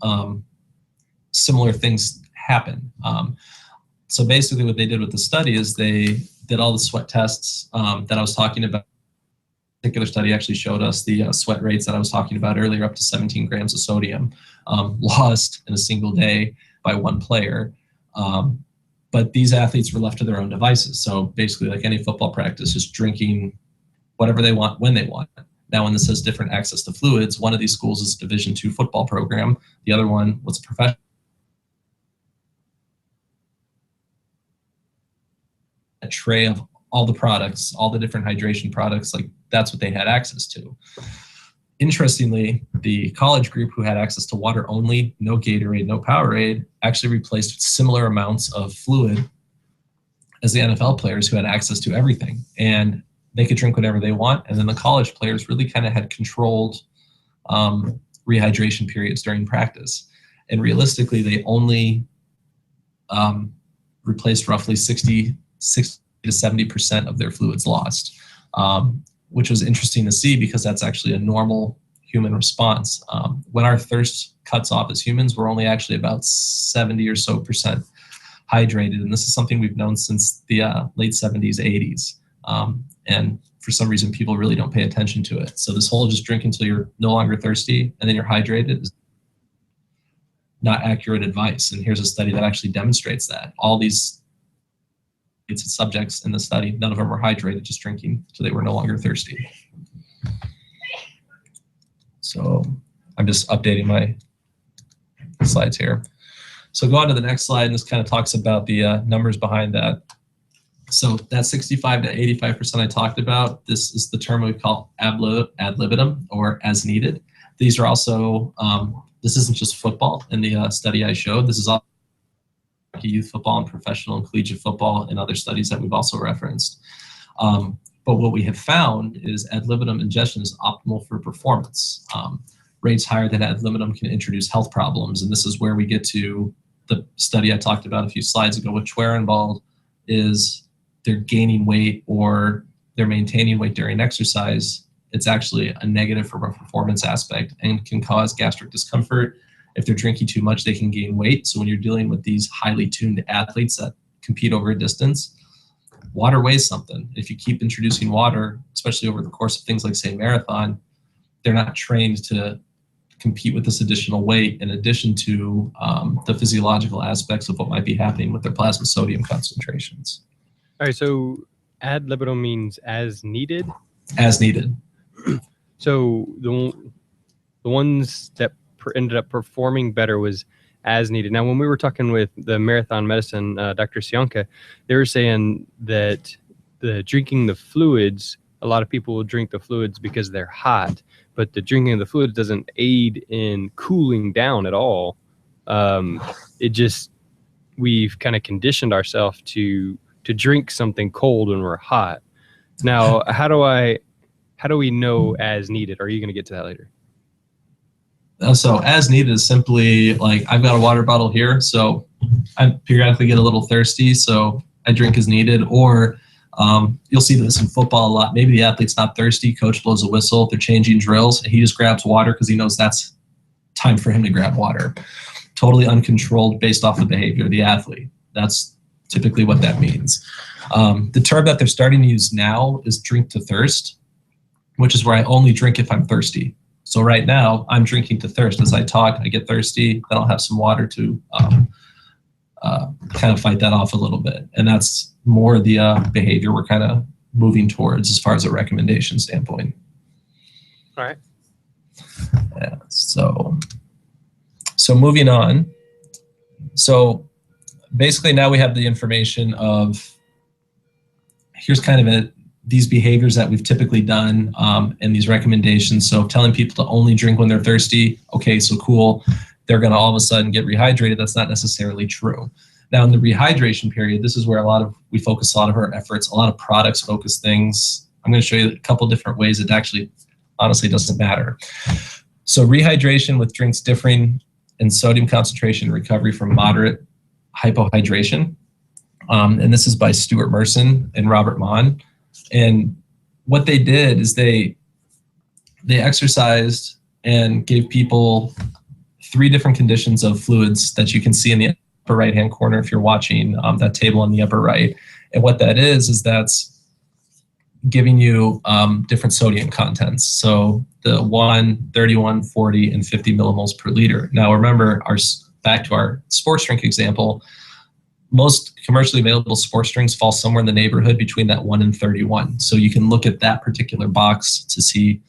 similar things happen. So basically what they did with the study is they did all the sweat tests that I was talking about. A particular study actually showed us the sweat rates that I was talking about earlier, up to 17 grams of sodium lost in a single day by one player. But these athletes were left to their own devices. So basically, like any football practice, just drinking whatever they want when they want. Now, when this says different access to fluids, one of these schools is a Division II football program. The other one was a professional. A tray of all the products, all the different hydration products, like that's what they had access to. Interestingly, the college group who had access to water only, no Gatorade, no Powerade, actually replaced similar amounts of fluid as the NFL players who had access to everything. And they could drink whatever they want. And then the college players really kind of had controlled rehydration periods during practice. And realistically, they only replaced roughly 60 to 70% of their fluids lost, which was interesting to see because that's actually a normal human response. When our thirst cuts off as humans, we're only actually about 70 or so percent hydrated. And this is something we've known since the late 70s, 80s. And for some reason, people really don't pay attention to it. So this whole just drink until you're no longer thirsty and then you're hydrated is not accurate advice. And here's a study that actually demonstrates that. All these subjects in the study, none of them were hydrated, just drinking, so they were no longer thirsty. So I'm just updating my slides here. So go on to the next slide, and this kind of talks about the numbers behind that. So that 65 to 85% I talked about, this is the term we call ad libitum, or as needed. These are also, this isn't just football in the study I showed. This is also youth football and professional and collegiate football and other studies that we've also referenced. But what we have found is ad libitum ingestion is optimal for performance. Rates higher than ad libitum can introduce health problems, and this is where we get to the study I talked about a few slides ago with Schwerenwald, is they're gaining weight or they're maintaining weight during exercise. It's actually a negative from a performance aspect and can cause gastric discomfort. If they're drinking too much, they can gain weight. So when you're dealing with these highly tuned athletes that compete over a distance, water weighs something. If you keep introducing water, especially over the course of things like, say, marathon, they're not trained to compete with this additional weight in addition to the physiological aspects of what might be happening with their plasma sodium concentrations. All right, so ad libitum means as needed? As needed. So the ones that ended up performing better was as needed. Now, when we were talking with the marathon medicine, Dr. Sionka, they were saying that the drinking the fluids, a lot of people will drink the fluids because they're hot, but the drinking of the fluids doesn't aid in cooling down at all. It just, we've kind of conditioned ourselves to drink something cold when we're hot. Now, how do we know as needed? Are you going to get to that later? So as needed is simply like, I've got a water bottle here, so I periodically get a little thirsty, so I drink as needed. Or you'll see this in football a lot. Maybe the athlete's not thirsty, coach blows a whistle, they're changing drills, and he just grabs water because he knows that's time for him to grab water. Totally uncontrolled based off the behavior of the athlete. That's typically what that means. The term that they're starting to use now is drink to thirst, which is where I only drink if I'm thirsty. So right now, I'm drinking to thirst. As I talk, I get thirsty, then I'll have some water to kind of fight that off a little bit. And that's more the behavior we're kind of moving towards as far as a recommendation standpoint. All right. Yeah, so moving on. So basically now we have the information of, here's kind of these behaviors that we've typically done and these recommendations. So telling people to only drink when they're thirsty, okay, so cool. They're gonna all of a sudden get rehydrated. That's not necessarily true. Now in the rehydration period, this is where we focus a lot of our efforts, a lot of products focus things. I'm gonna show you a couple different ways it actually honestly doesn't matter. So rehydration with drinks differing in sodium concentration recovery from moderate hypohydration. And this is by Stuart Merson and Robert Mann. And what they did is they exercised and gave people 3 different conditions of fluids that you can see in the upper right-hand corner if you're watching that table on the upper right. And what that is that's giving you different sodium contents. So the 1, 31, 40, and 50 millimoles per liter. Now remember, back to our sports drink example, most commercially available sports drinks fall somewhere in the neighborhood between that 1 and 31. So you can look at that particular box to see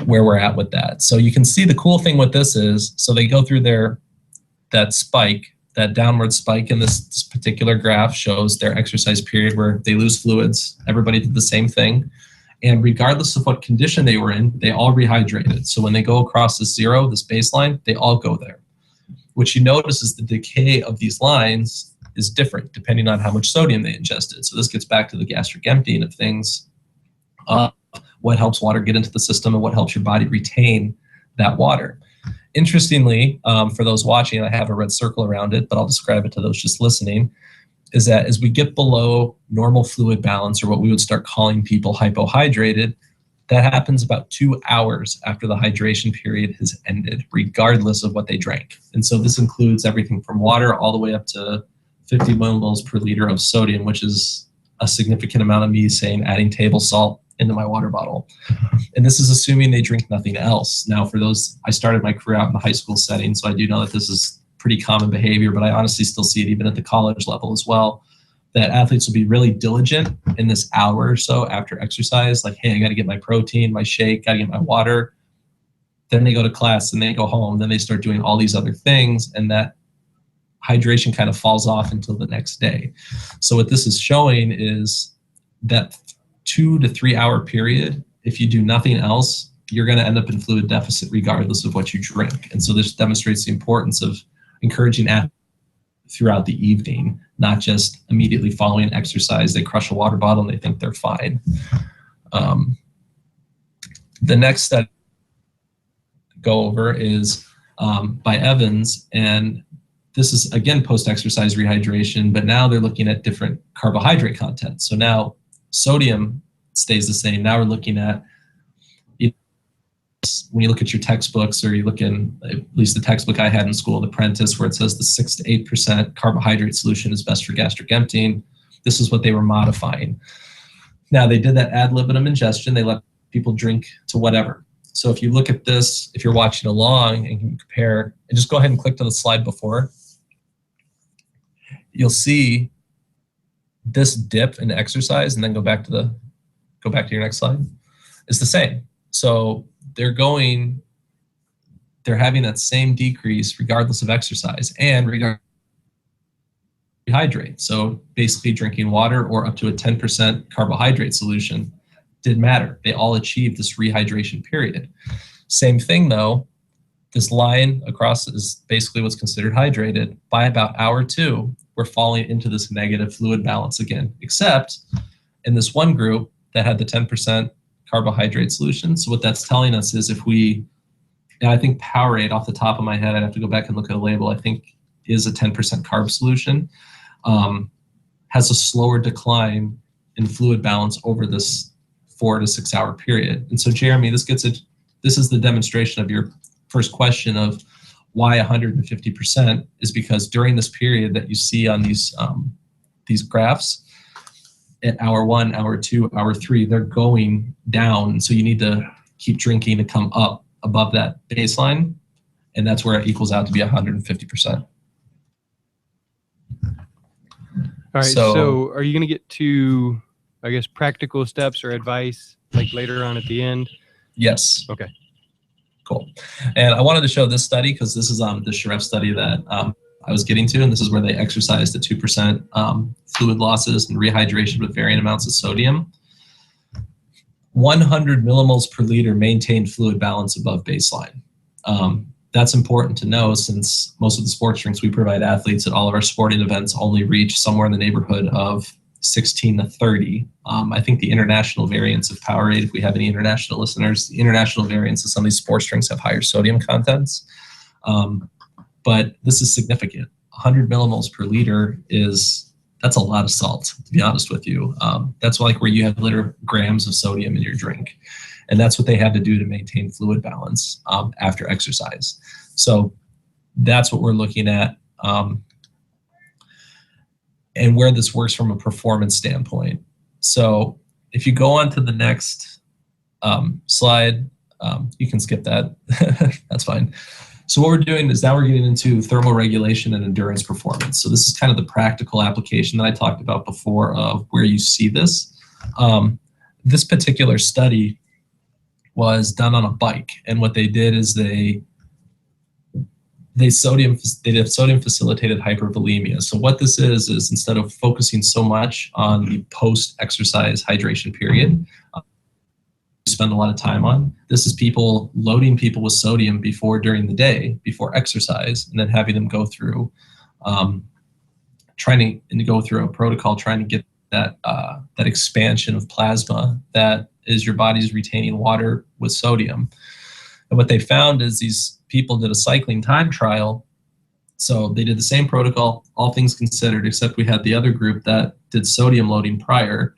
where we're at with that. So you can see the cool thing with this is, so they go through that spike, that downward spike in this particular graph shows their exercise period where they lose fluids. Everybody did the same thing. And regardless of what condition they were in, they all rehydrated. So when they go across this 0, this baseline, they all go there. What you notice is the decay of these lines is different depending on how much sodium they ingested. So this gets back to the gastric emptying of things, what helps water get into the system and what helps your body retain that water. Interestingly, for those watching, I have a red circle around it, but I'll describe it to those just listening, is that as we get below normal fluid balance, or what we would start calling people hypohydrated, that happens about 2 hours after the hydration period has ended, regardless of what they drank. And so this includes everything from water all the way up to 50 millimoles per liter of sodium, which is a significant amount of me saying adding table salt into my water bottle. And this is assuming they drink nothing else. Now for those, I started my career out in the high school setting, so I do know that this is pretty common behavior, but I honestly still see it even at the college level as well. that athletes will be really diligent in this hour or so after exercise, like, hey, I got to get my protein, my shake, got to get my water. Then they go to class and they go home. Then they start doing all these other things, and that hydration kind of falls off until the next day. So what this is showing is that 2 to 3 hour period, if you do nothing else, you're going to end up in fluid deficit regardless of what you drink. And so this demonstrates the importance of encouraging athletes throughout the evening, not just immediately following exercise. They crush a water bottle and they think they're fine. The next study to go over is by Evans, and this is again post-exercise rehydration, but now they're looking at different carbohydrate content. So now sodium stays the same. Now we're looking at, when you look at your textbooks, or you look in, at least the textbook I had in school, The Apprentice, where it says the 6 to 8% carbohydrate solution is best for gastric emptying. This is what they were modifying. Now they did that ad libitum ingestion. They let people drink to whatever. So if you look at this, if you're watching along and can compare, and just go ahead and click to the slide before, you'll see this dip in exercise, and then go back to your next slide, is the same. So they're having that same decrease regardless of exercise and rehydrate. So basically drinking water or up to a 10% carbohydrate solution didn't matter. They all achieved this rehydration period. Same thing though, this line across is basically what's considered hydrated. By about hour 2, we're falling into this negative fluid balance again, except in this one group that had the 10% carbohydrate solution. So what that's telling us is if we, and I think Powerade off the top of my head, I'd have to go back and look at a label, I think is a 10% carb solution, has a slower decline in fluid balance over this 4 to 6 hour period. And so Jeremy, this is the demonstration of your first question of why 150% is because during this period that you see on these graphs, at hour 1, hour 2, hour 3, they're going down. So you need to keep drinking to come up above that baseline. And that's where it equals out to be 150%. All right. So are you going to get to, I guess, practical steps or advice like later on at the end? Yes. Okay. Cool. And I wanted to show this study because this is the Sharef study that I was getting to, and this is where they exercised at 2% fluid losses and rehydration with varying amounts of sodium. 100 millimoles per liter maintained fluid balance above baseline. That's important to know since most of the sports drinks we provide athletes at all of our sporting events only reach somewhere in the neighborhood of 16 to 30. I think the international variants of Powerade, if we have any international listeners, the international variants of some of these sports drinks have higher sodium contents. But this is significant. 100 millimoles per liter that's a lot of salt, to be honest with you. That's like where you have grams of sodium in your drink. And that's what they had to do to maintain fluid balance after exercise. So that's what we're looking at. And where this works from a performance standpoint. So if you go on to the next slide, you can skip that. That's fine. So what we're doing is now we're getting into thermal regulation and endurance performance. So this is kind of the practical application that I talked about before of where you see this. This particular study was done on a bike, and what they did is they did sodium facilitated hypervolemia. So what this is instead of focusing so much on the post-exercise hydration period, spend a lot of time on. This is loading people with sodium during the day, before exercise, and then having them go through, trying to go through a protocol, trying to get that expansion of plasma that is your body's retaining water with sodium. And what they found is these people did a cycling time trial. So they did the same protocol, all things considered, except we had the other group that did sodium loading prior.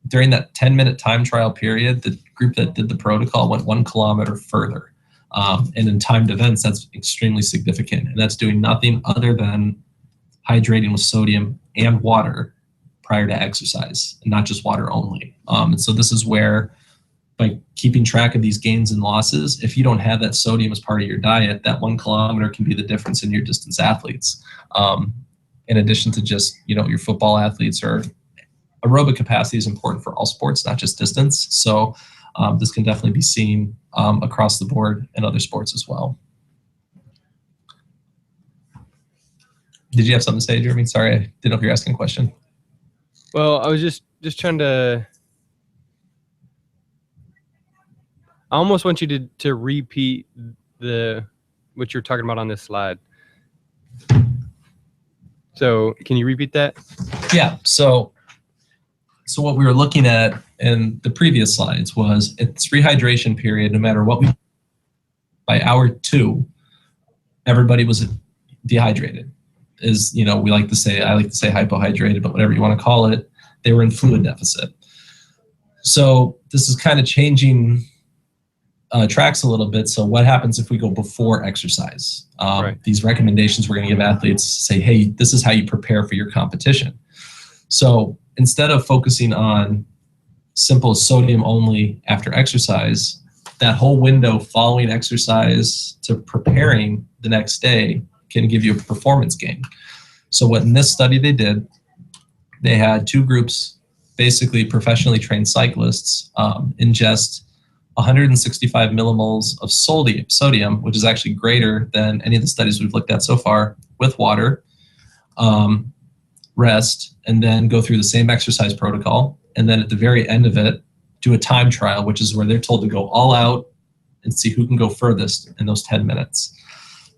During that 10-minute time trial period, the group that did the protocol went 1 kilometer further. And in timed events, that's extremely significant. And that's doing nothing other than hydrating with sodium and water prior to exercise, and not just water only. And so this is where, by keeping track of these gains and losses, if you don't have that sodium as part of your diet, that 1 kilometer can be the difference in your distance athletes. in addition to just, your football athletes. Or aerobic capacity is important for all sports, not just distance. So this can definitely be seen across the board in other sports as well. Did you have something to say, Jeremy? Sorry, I didn't know if you're asking a question. Well, I was just trying to. I almost want you to repeat what you're talking about on this slide. So, can you repeat that? Yeah. So what we were looking at in the previous slides was its rehydration period. No matter what by hour 2, everybody was dehydrated. I like to say hypohydrated, but whatever you want to call it, they were in fluid deficit. So this is kind of changing tracks a little bit. So what happens if we go before exercise? Right. These recommendations we're going to give athletes say, hey, this is how you prepare for your competition. So instead of focusing on simple sodium only after exercise, that whole window following exercise to preparing the next day can give you a performance gain. So what in this study they did, they had 2 groups, basically professionally trained cyclists, ingest 165 millimoles of sodium, which is actually greater than any of the studies we've looked at so far, with water, rest, and then go through the same exercise protocol. And then at the very end of it, do a time trial, which is where they're told to go all out and see who can go furthest in those 10 minutes.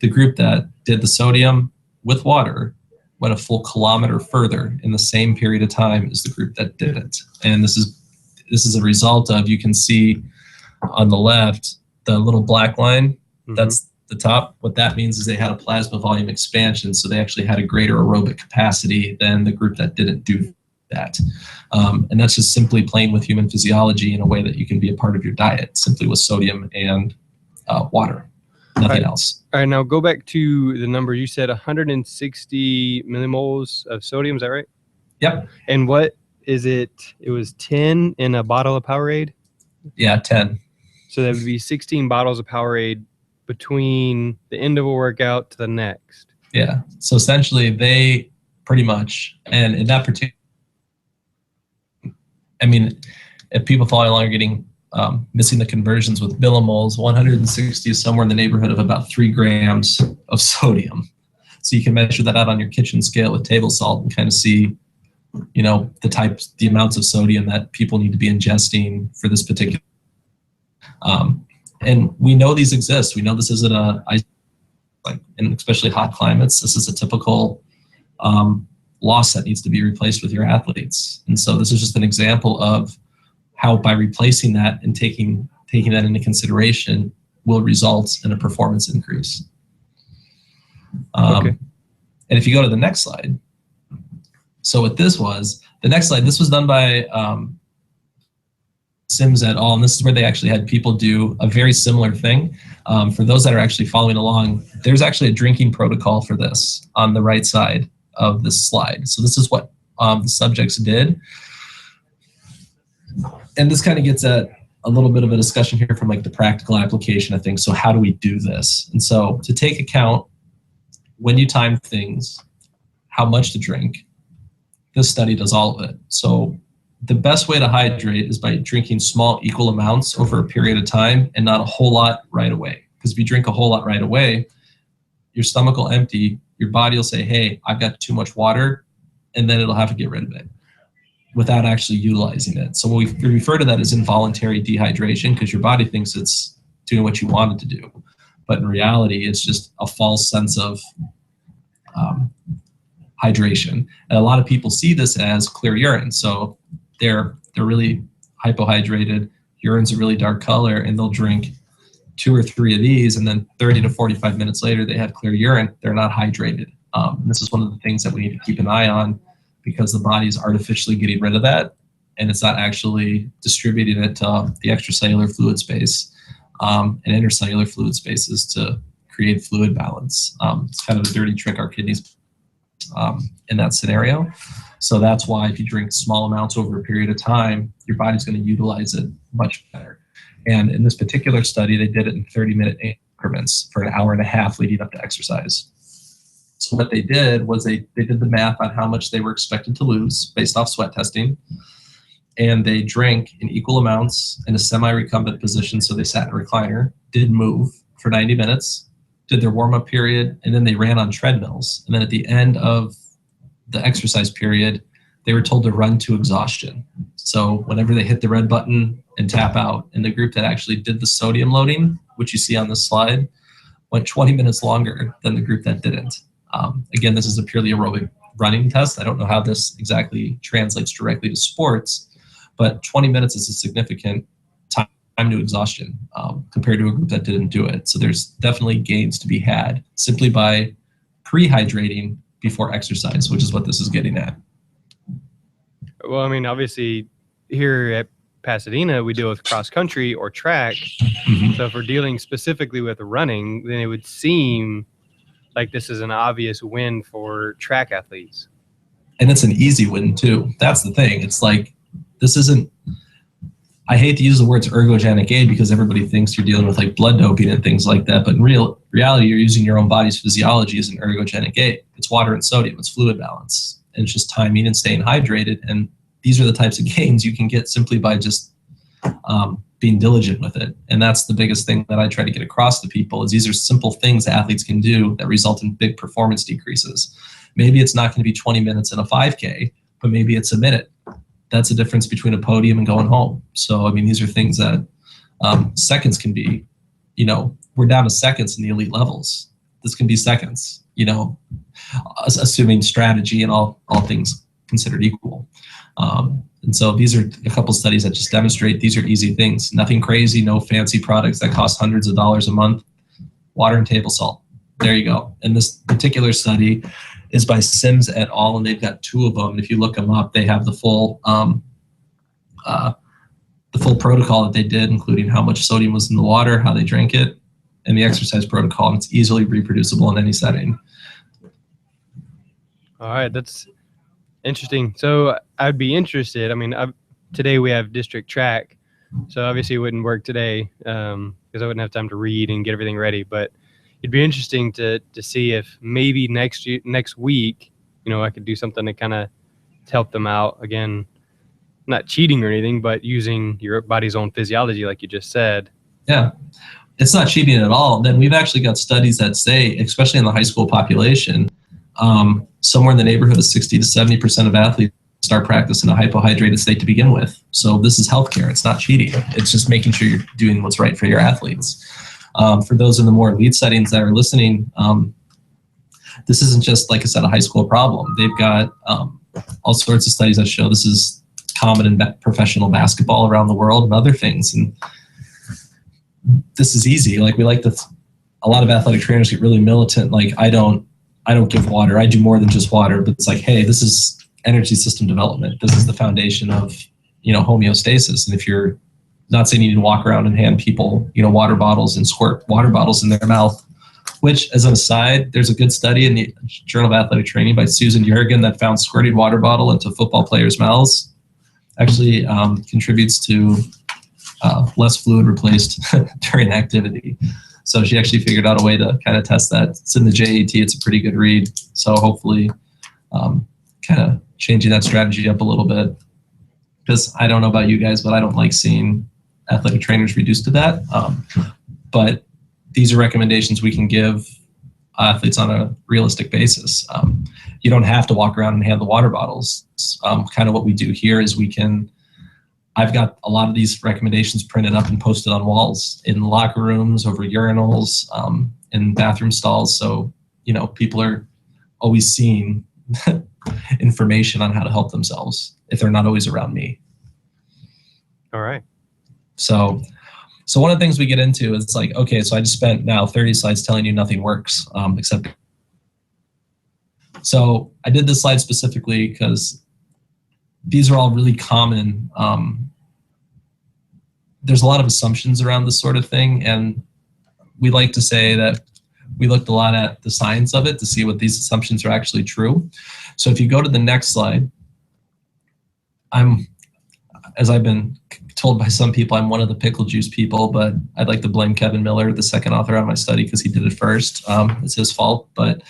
The group that did the sodium with water went a full kilometer further in the same period of time as the group that didn't. And this is a result of, you can see on the left, the little black line, that's the top. What that means is they had a plasma volume expansion, so they actually had a greater aerobic capacity than the group that didn't do that. And that's just simply playing with human physiology in a way that you can be a part of your diet, simply with sodium and water, nothing else. All right, now go back to the number you said, 160 millimoles of sodium, is that right? Yep. And what is it? It was 10 in a bottle of Powerade? Yeah, 10. So that would be 16 bottles of Powerade between the end of a workout to the next. Yeah. So essentially they pretty much, and in that particular, if people follow along are getting missing the conversions with millimoles, 160 is somewhere in the neighborhood of about 3 grams of sodium. So you can measure that out on your kitchen scale with table salt and kind of see, the amounts of sodium that people need to be ingesting for this particular. And we know these exist. We know this isn't in especially hot climates, this is a typical loss that needs to be replaced with your athletes. And so this is just an example of how, by replacing that and taking that into consideration, will result in a performance increase. Okay. And if you go to the next slide, so what this was, the next slide, this was done by Sims et al. And this is where they actually had people do a very similar thing. For those that are actually following along, there's actually a drinking protocol for this on the right side of this slide. So this is what the subjects did. And this kind of gets at a little bit of a discussion here from the practical application of things. So how do we do this? And so to take account when you time things, how much to drink, this study does all of it. So the best way to hydrate is by drinking small equal amounts over a period of time and not a whole lot right away. Because if you drink a whole lot right away, your stomach will empty, your body will say, hey, I've got too much water, and then it'll have to get rid of it without actually utilizing it. So we refer to that as involuntary dehydration, because your body thinks it's doing what you want it to do. But in reality, it's just a false sense of hydration. And a lot of people see this as clear urine. So they're really hypohydrated, urine's a really dark color, and they'll drink 2 or 3 of these, and then 30 to 45 minutes later, they have clear urine. They're not hydrated. And this is one of the things that we need to keep an eye on, because the body is artificially getting rid of that, and it's not actually distributing it to the extracellular fluid space and intercellular fluid spaces to create fluid balance. It's kind of a dirty trick our kidneys in that scenario. So that's why if you drink small amounts over a period of time, your body's going to utilize it much better. And in this particular study, they did it in 30-minute increments for an hour and a half leading up to exercise. So what they did was they did the math on how much they were expected to lose based off sweat testing. And they drank in equal amounts in a semi-recumbent position. So they sat in a recliner, didn't move for 90 minutes, did their warm-up period, and then they ran on treadmills. And then at the end of the exercise period, they were told to run to exhaustion. So whenever they hit the red button and tap out, and the group that actually did the sodium loading, which you see on this slide, went 20 minutes longer than the group that didn't. Again, this is a purely aerobic running test. I don't know how this exactly translates directly to sports, but 20 minutes is a significant time to exhaustion compared to a group that didn't do it. So there's definitely gains to be had simply by pre-hydrating before exercise, which is what this is getting at. Well, I mean, obviously here at Pasadena, we deal with cross country or track. Mm-hmm. So if we're dealing specifically with running, then it would seem like this is an obvious win for track athletes. And it's an easy win too. That's the thing. It's like, this isn't, I hate to use the words ergogenic aid because everybody thinks you're dealing with like blood doping and things like that. But in reality, you're using your own body's physiology as an ergogenic aid. It's water and sodium, it's fluid balance. And it's just timing and staying hydrated. And these are the types of gains you can get simply by just being diligent with it. And that's the biggest thing that I try to get across to people is these are simple things athletes can do that result in big performance decreases. Maybe it's not going to be 20 minutes in a 5K, but maybe it's a minute. That's a difference between a podium and going home. So, I mean, these are things that seconds can be, we're down to seconds in the elite levels. This can be seconds, assuming strategy and all things considered equal. And so these are a couple studies that just demonstrate these are easy things. Nothing crazy, no fancy products that cost hundreds of dollars a month. Water and table salt. There you go. And this particular study is by Sims et al. And they've got 2 of them. And if you look them up, they have the full protocol that they did, including how much sodium was in the water, how they drank it, and the exercise protocol. And it's easily reproducible in any setting. All right, that's interesting. So I'd be interested. I mean, today we have district track, so obviously it wouldn't work today because I wouldn't have time to read and get everything ready. But it'd be interesting to see if maybe next week, I could do something to kind of help them out. Again, not cheating or anything, but using your body's own physiology, like you just said. Yeah, it's not cheating at all. Then we've actually got studies that say, especially in the high school population, somewhere in the neighborhood of 60 to 70% of athletes start practice in a hypohydrated state to begin with. So this is healthcare. It's not cheating. It's just making sure you're doing what's right for your athletes. For those in the more elite settings that are listening, this isn't just, like I said, a high school problem. They've got all sorts of studies that show this is common in professional basketball around the world and other things. And this is easy. Like a lot of athletic trainers get really militant. Like I don't give water. I do more than just water, but it's like, hey, this is energy system development. This is the foundation of, homeostasis. And if you're not saying you need to walk around and hand people, water bottles and squirt water bottles in their mouth, which, as an aside, there's a good study in the Journal of Athletic Training by Susan Jurgen that found squirting water bottle into football players' mouths actually contributes to less fluid replaced during activity. So she actually figured out a way to kind of test that. It's in the JAT. It's a pretty good read. So hopefully kind of changing that strategy up a little bit. Because I don't know about you guys, but I don't like seeing athletic trainers reduced to that. But these are recommendations we can give athletes on a realistic basis. You don't have to walk around and hand the water bottles. Kind of what we do here is I've got a lot of these recommendations printed up and posted on walls in locker rooms, over urinals, in bathroom stalls. So, people are always seeing information on how to help themselves if they're not always around me. All right. So one of the things we get into is like, okay, so I just spent now 30 slides telling you nothing works except. So I did this slide specifically because these are all really common. There's a lot of assumptions around this sort of thing. And we like to say that we looked a lot at the science of it to see what these assumptions are actually true. So if you go to the next slide, as I've been told by some people, I'm one of the pickle juice people, but I'd like to blame Kevin Miller, the second author on my study, because he did it first. It's his fault. But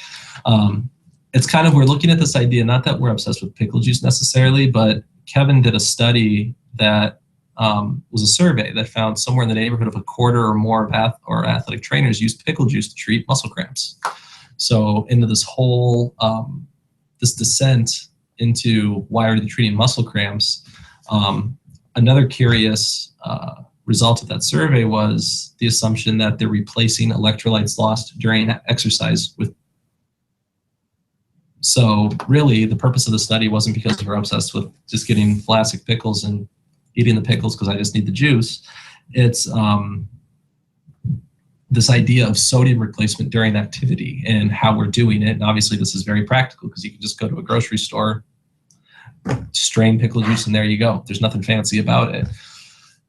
It's kind of, we're looking at this idea, not that we're obsessed with pickle juice necessarily, but Kevin did a study that was a survey that found somewhere in the neighborhood of a quarter or more of athletic trainers used pickle juice to treat muscle cramps. So into this whole, this descent into why are they treating muscle cramps, another curious result of that survey was the assumption that they're replacing electrolytes lost during exercise with. So really, the purpose of the study wasn't because we're obsessed with just getting classic pickles and eating the pickles because I just need the juice. It's this idea of sodium replacement during activity and how we're doing it. And obviously, this is very practical because you can just go to a grocery store, strain pickle juice, and there you go. There's nothing fancy about it.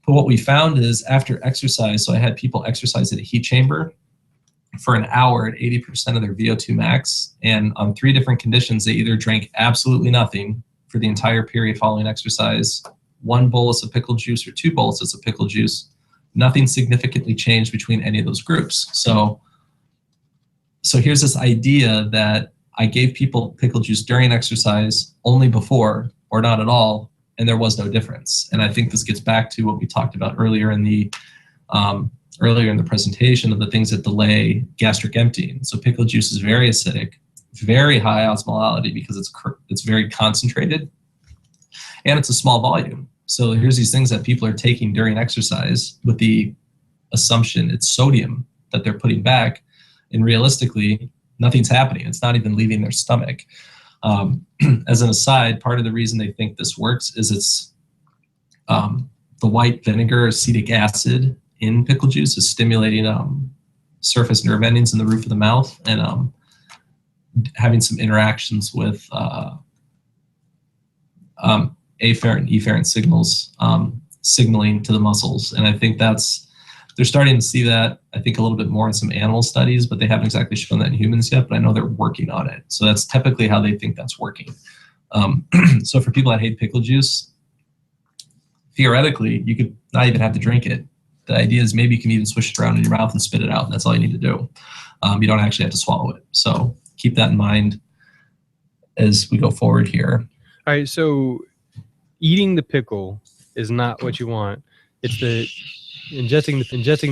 But what we found is after exercise, so I had people exercise at a heat chamber for an hour at 80% of their VO2 max. And on 3 different conditions, they either drank absolutely nothing for the entire period following exercise, 1 bolus of pickle juice or 2 boluses of pickle juice. Nothing significantly changed between any of those groups. So here's this idea that I gave people pickle juice during exercise, only before, or not at all, and there was no difference. And I think this gets back to what we talked about earlier in the presentation of the things that delay gastric emptying. So pickle juice is very acidic, very high osmolality because it's very concentrated, and it's a small volume. So here's these things that people are taking during exercise with the assumption it's sodium that they're putting back, and realistically, nothing's happening. It's not even leaving their stomach. As an aside, part of the reason they think this works is it's the white vinegar acetic acid in pickle juice is stimulating surface nerve endings in the roof of the mouth and having some interactions with afferent and efferent signals signaling to the muscles. And I think they're starting to see that, I think, a little bit more in some animal studies, but they haven't exactly shown that in humans yet, but I know they're working on it. So that's typically how they think that's working. So for people that hate pickle juice, theoretically, you could not even have to drink it. The idea is maybe you can even swish it around in your mouth and spit it out, and that's all you need to do. You don't actually have to swallow it. So keep that in mind as we go forward here. All right, so eating the pickle is not what you want. It's the ingesting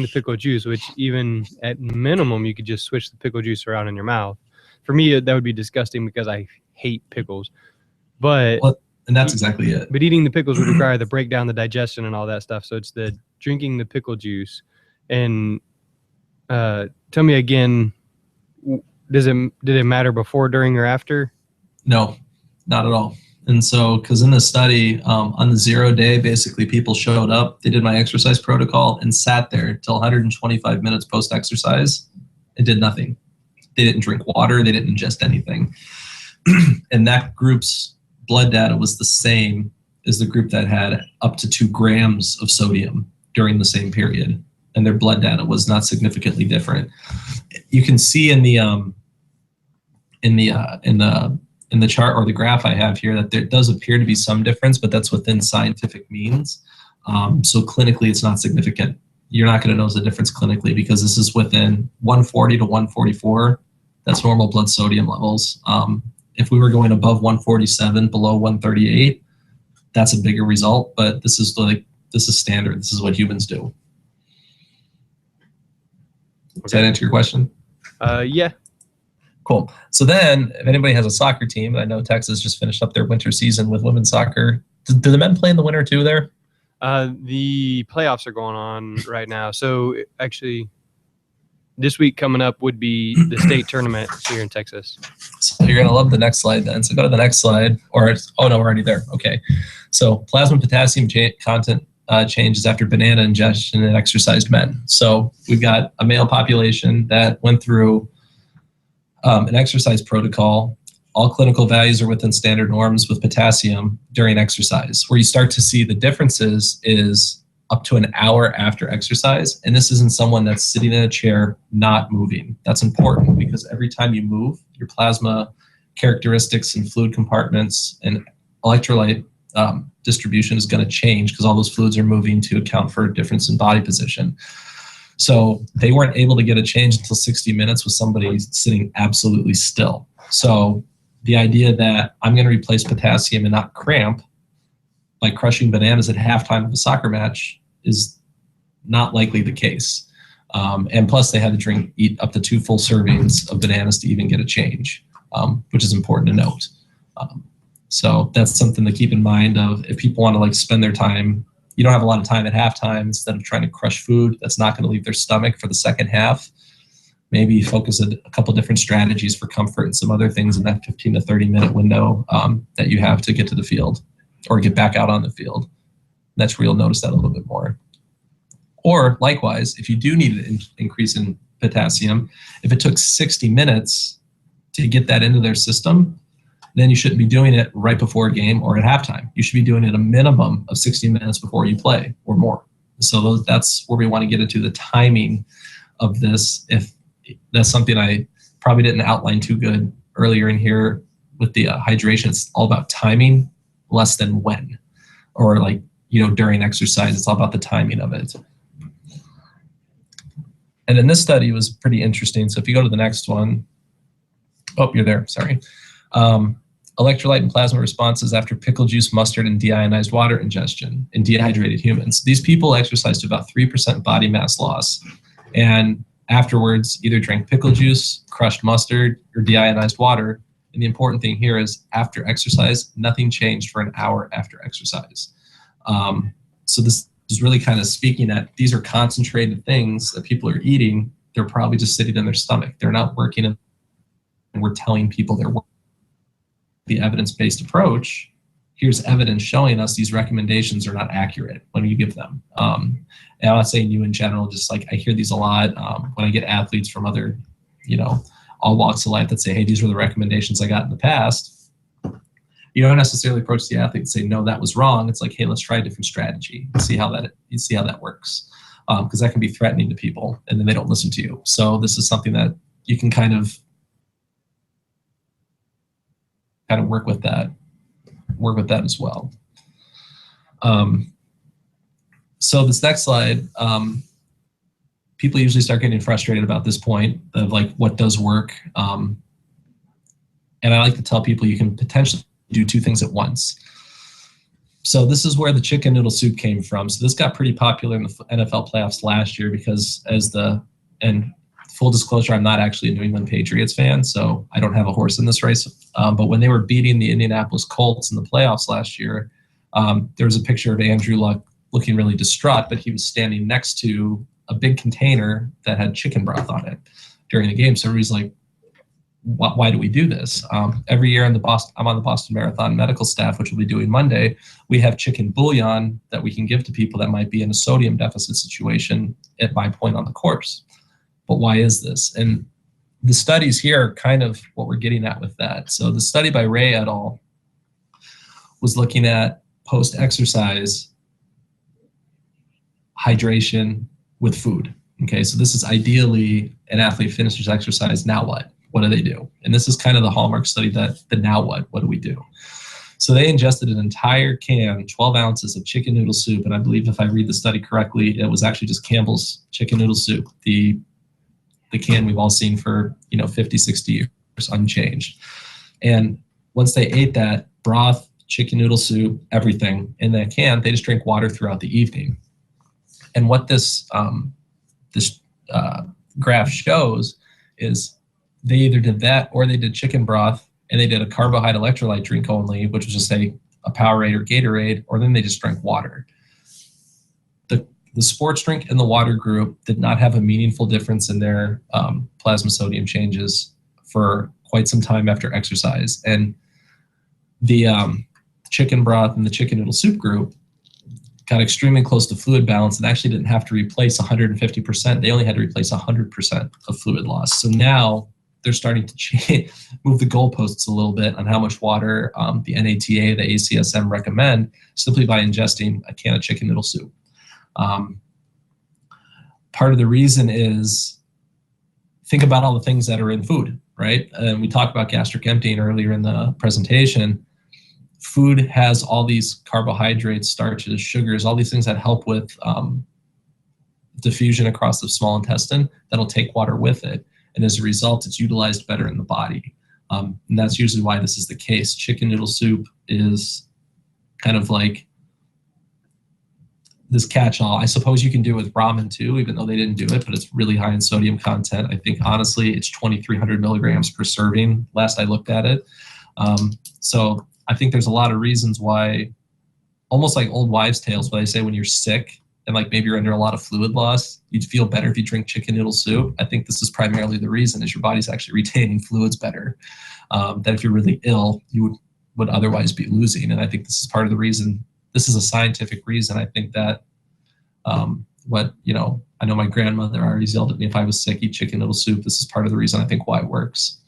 the pickle juice, which even at minimum, you could just switch the pickle juice around in your mouth. For me, that would be disgusting because I hate pickles. And that's exactly it. But eating the pickles would require the breakdown, the digestion, and all that stuff. So it's the drinking the pickle juice. And tell me again, did it matter before, during, or after? No, not at all. And so, because in the study, on the 0 day, basically people showed up, they did my exercise protocol and sat there till 125 minutes post-exercise and did nothing. They didn't drink water, they didn't ingest anything. And that group's blood data was the same as the group that had up to 2 grams of sodium during the same period. And their blood data was not significantly different. You can see in the chart or the graph I have here that there does appear to be some difference, but that's within scientific means. So clinically, it's not significant. You're not going to notice the difference clinically because this is within 140 to 144. That's normal blood sodium levels. If we were going above 147, below 138, that's a bigger result. But this is standard. This is what humans do. Does that answer your question? Yeah. Cool. So then, if anybody has a soccer team, I know Texas just finished up their winter season with women's soccer. Do the men play in the winter too there? The playoffs are going on right now. So actually, this week coming up would be the state tournament here in Texas. So you're going to love the next slide then. So go to the next slide. Oh no, we're already there. Okay. So plasma potassium content changes after banana ingestion in exercised men. So we've got a male population that went through an exercise protocol. All clinical values are within standard norms with potassium during exercise. Where you start to see the differences is up to an hour after exercise. And this isn't someone that's sitting in a chair, not moving. That's important because every time you move, your plasma characteristics and fluid compartments and electrolyte distribution is going to change because all those fluids are moving to account for a difference in body position. So they weren't able to get a change until 60 minutes with somebody sitting absolutely still. So the idea that I'm going to replace potassium and not cramp by crushing bananas at halftime of a soccer match is not likely the case. And plus, they had to eat up to 2 full servings of bananas to even get a change, which is important to note. So that's something to keep in mind of if people want to like spend their time, you don't have a lot of time at halftime, instead of trying to crush food that's not going to leave their stomach for the second half, maybe focus a couple different strategies for comfort and some other things in that 15 to 30 minute window that you have to get to the field or get back out on the field. That's where you'll notice that a little bit more. Or likewise, if you do need an increase in potassium, if it took 60 minutes to get that into their system, then you shouldn't be doing it right before a game or at halftime. You should be doing it a minimum of 60 minutes before you play or more. So that's where we want to get into the timing of this. If that's something I probably didn't outline too good earlier in here with the hydration, it's all about timing less than when, or like, during exercise, it's all about the timing of it. And then this study was pretty interesting. So if you go to the next one, oh, you're there, sorry. Electrolyte and plasma responses after pickle juice, mustard, and deionized water ingestion in dehydrated humans. These people exercised to about 3% body mass loss, and afterwards either drank pickle juice, crushed mustard, or deionized water. And the important thing here is after exercise, nothing changed for an hour after exercise. So this is really kind of speaking that these are concentrated things that people are eating. They're probably just sitting in their stomach. They're not working, and we're telling people they're working. The evidence-based approach, here's evidence showing us these recommendations are not accurate when you give them. And I'm not saying you in general, just like I hear these a lot when I get athletes from other, all walks of life that say, hey, these were the recommendations I got in the past. You don't necessarily approach the athlete and say, no, that was wrong. It's like, hey, let's try a different strategy and see how that works. Because that can be threatening to people, and then they don't listen to you. So this is something that you can kind of work with that as well. So this next slide, people usually start getting frustrated about this point of like what does work. And I like to tell people you can potentially do 2 things at once. So this is where the chicken noodle soup came from. So this got pretty popular in the NFL playoffs last year because and full disclosure, I'm not actually a New England Patriots fan, so I don't have a horse in this race. But when they were beating the Indianapolis Colts in the playoffs last year, there was a picture of Andrew Luck looking really distraught, but he was standing next to a big container that had chicken broth on it during the game. So everybody's like, why do we do this? Every year I'm on the Boston Marathon medical staff, which we'll be doing Monday. We have chicken bouillon that we can give to people that might be in a sodium deficit situation at my point on the course. But why is this? And the studies here are kind of what we're getting at with that. So the study by Ray et al. Was looking at post-exercise hydration with food. Okay, so this is ideally an athlete finishes exercise, now what? What do they do? And this is kind of the hallmark study that the now what do we do? So they ingested an entire can, 12 ounces of chicken noodle soup. And I believe if I read the study correctly, it was actually just Campbell's chicken noodle soup, the can we've all seen for 50, 60 years unchanged. And once they ate that broth, chicken noodle soup, everything in that can, they just drank water throughout the evening. And what this graph shows is they either did that or they did chicken broth and they did a carbohydrate electrolyte drink only, which was just a Powerade or Gatorade, or then they just drank water. The sports drink and the water group did not have a meaningful difference in their plasma sodium changes for quite some time after exercise. And the chicken broth and the chicken noodle soup group got extremely close to fluid balance and actually didn't have to replace 150%. They only had to replace 100% of fluid loss. So now they're starting to move the goalposts a little bit on how much water the NATA, the ACSM recommend simply by ingesting a can of chicken noodle soup. Part of the reason is think about all the things that are in food, right? And we talked about gastric emptying earlier in the presentation. Food has all these carbohydrates, starches, sugars, all these things that help with diffusion across the small intestine that'll take water with it. And as a result, it's utilized better in the body. And that's usually why this is the case. Chicken noodle soup is kind of like this catch-all. I suppose you can do it with ramen too, even though they didn't do it, but it's really high in sodium content. I think honestly, it's 2,300 milligrams per serving. Last I looked at it. So I think there's a lot of reasons why, almost like old wives' tales, where they say when you're sick and like maybe you're under a lot of fluid loss, you'd feel better if you drink chicken noodle soup. I think this is primarily the reason, is your body's actually retaining fluids better. That if you're really ill, you would otherwise be losing. And I think this is part of the reason. This is a scientific reason. I think that I know my grandmother always yelled at me if I was sick, eat chicken noodle soup. This is part of the reason I think why it works.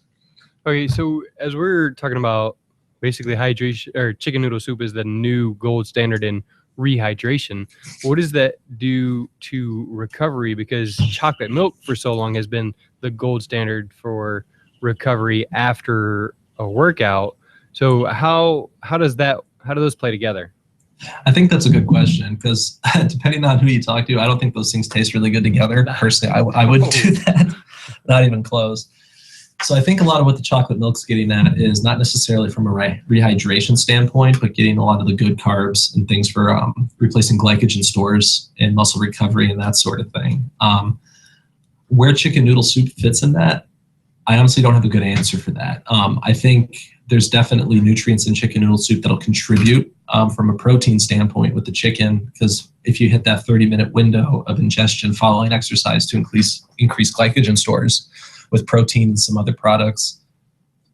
Okay, so as we're talking about basically hydration, or chicken noodle soup is the new gold standard in rehydration, what does that do to recovery? Because chocolate milk for so long has been the gold standard for recovery after a workout. So how do those play together? I think that's a good question, because depending on who you talk to, I don't think those things taste really good together. Personally, I wouldn't do that. Not even close. So I think a lot of what the chocolate milk's getting at is not necessarily from a rehydration standpoint, but getting a lot of the good carbs and things for replacing glycogen stores and muscle recovery and that sort of thing. Where chicken noodle soup fits in that, I honestly don't have a good answer for that. I think there's definitely nutrients in chicken noodle soup that'll contribute from a protein standpoint with the chicken, because if you hit that 30-minute window of ingestion following exercise to increase glycogen stores with protein and some other products,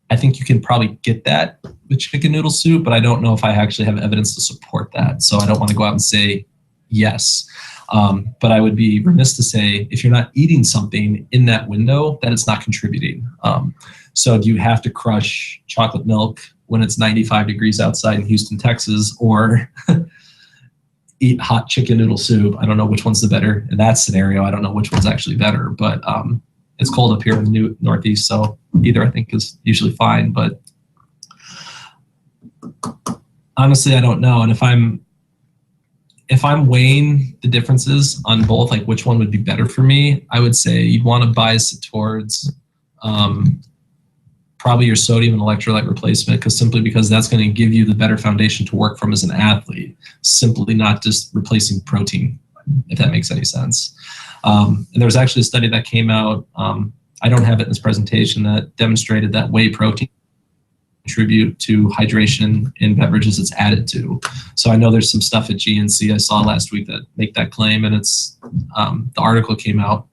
I think you can probably get that with chicken noodle soup, but I don't know if I actually have evidence to support that. So I don't want to go out and say yes. But I would be remiss to say, if you're not eating something in that window, that it's not contributing. So do you have to crush chocolate milk when it's 95 degrees outside in Houston, Texas, or eat hot chicken noodle soup? I don't know which one's the better in that scenario. I don't know which one's actually better, but it's cold up here in the Northeast, so either I think is usually fine. But honestly, I don't know. And if I'm weighing the differences on both, like which one would be better for me, I would say you'd want to bias it towards probably your sodium and electrolyte replacement, because that's going to give you the better foundation to work from as an athlete, simply not just replacing protein, if that makes any sense. And there was actually a study that came out, I don't have it in this presentation, that demonstrated that whey protein contribute to hydration in beverages it's added to. So I know there's some stuff at GNC I saw last week that make that claim, and it's the article came out,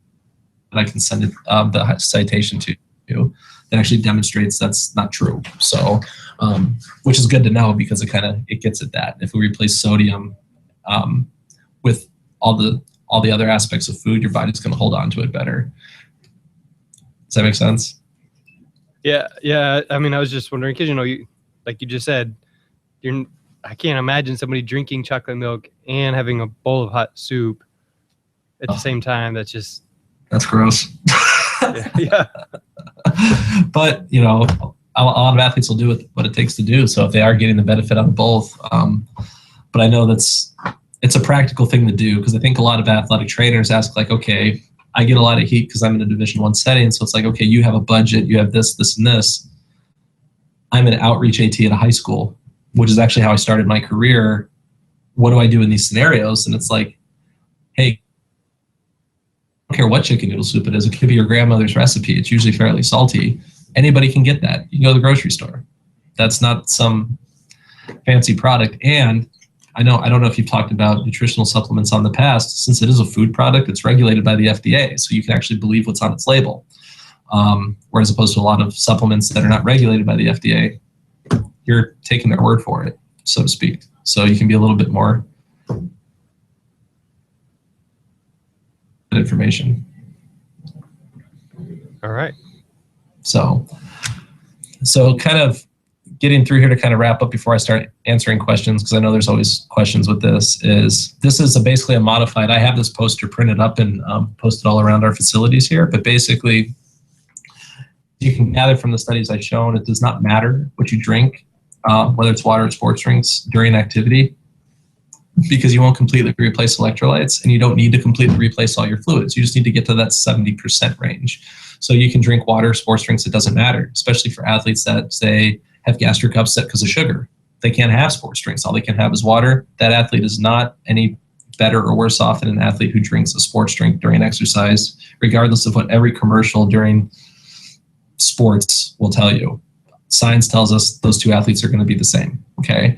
and I can send it the citation to you, that actually demonstrates that's not true. So which is good to know, because it gets at that. If we replace sodium with all the other aspects of food, your body's going to hold on to it better. Does that make sense? Yeah. I mean, I was just wondering, because like you just said, I can't imagine somebody drinking chocolate milk and having a bowl of hot soup at the same time. That's gross. Yeah. But a lot of athletes will do what it takes to do. So if they are getting the benefit out of both, but I know it's a practical thing to do, because I think a lot of athletic trainers ask, like, okay, I get a lot of heat because I'm in a Division I setting. So it's like, okay, you have a budget, you have this, this, and this. I'm an outreach AT at a high school, which is actually how I started my career. What do I do in these scenarios? And it's like, hey, I don't care what chicken noodle soup it is. It could be your grandmother's recipe. It's usually fairly salty. Anybody can get that. You can go to the grocery store. That's not some fancy product. And I don't know if you've talked about nutritional supplements on the past. Since it is a food product, it's regulated by the FDA, so you can actually believe what's on its label. Whereas opposed to a lot of supplements that are not regulated by the FDA, you're taking their word for it, so to speak. So you can be a little bit more information. All right. So kind of getting through here to kind of wrap up before I start answering questions, because I know there's always questions with this is basically a modified, I have this poster printed up and posted all around our facilities here, but basically you can gather from the studies I've shown, it does not matter what you drink, whether it's water or sports drinks during activity, because you won't completely replace electrolytes, and you don't need to completely replace all your fluids. You just need to get to that 70% range. So you can drink water, sports drinks, it doesn't matter, especially for athletes that say have gastric upset because of sugar. They can't have sports drinks. All they can have is water. That athlete is not any better or worse off than an athlete who drinks a sports drink during exercise, regardless of what every commercial during sports will tell you. Science tells us those two athletes are going to be the same, okay?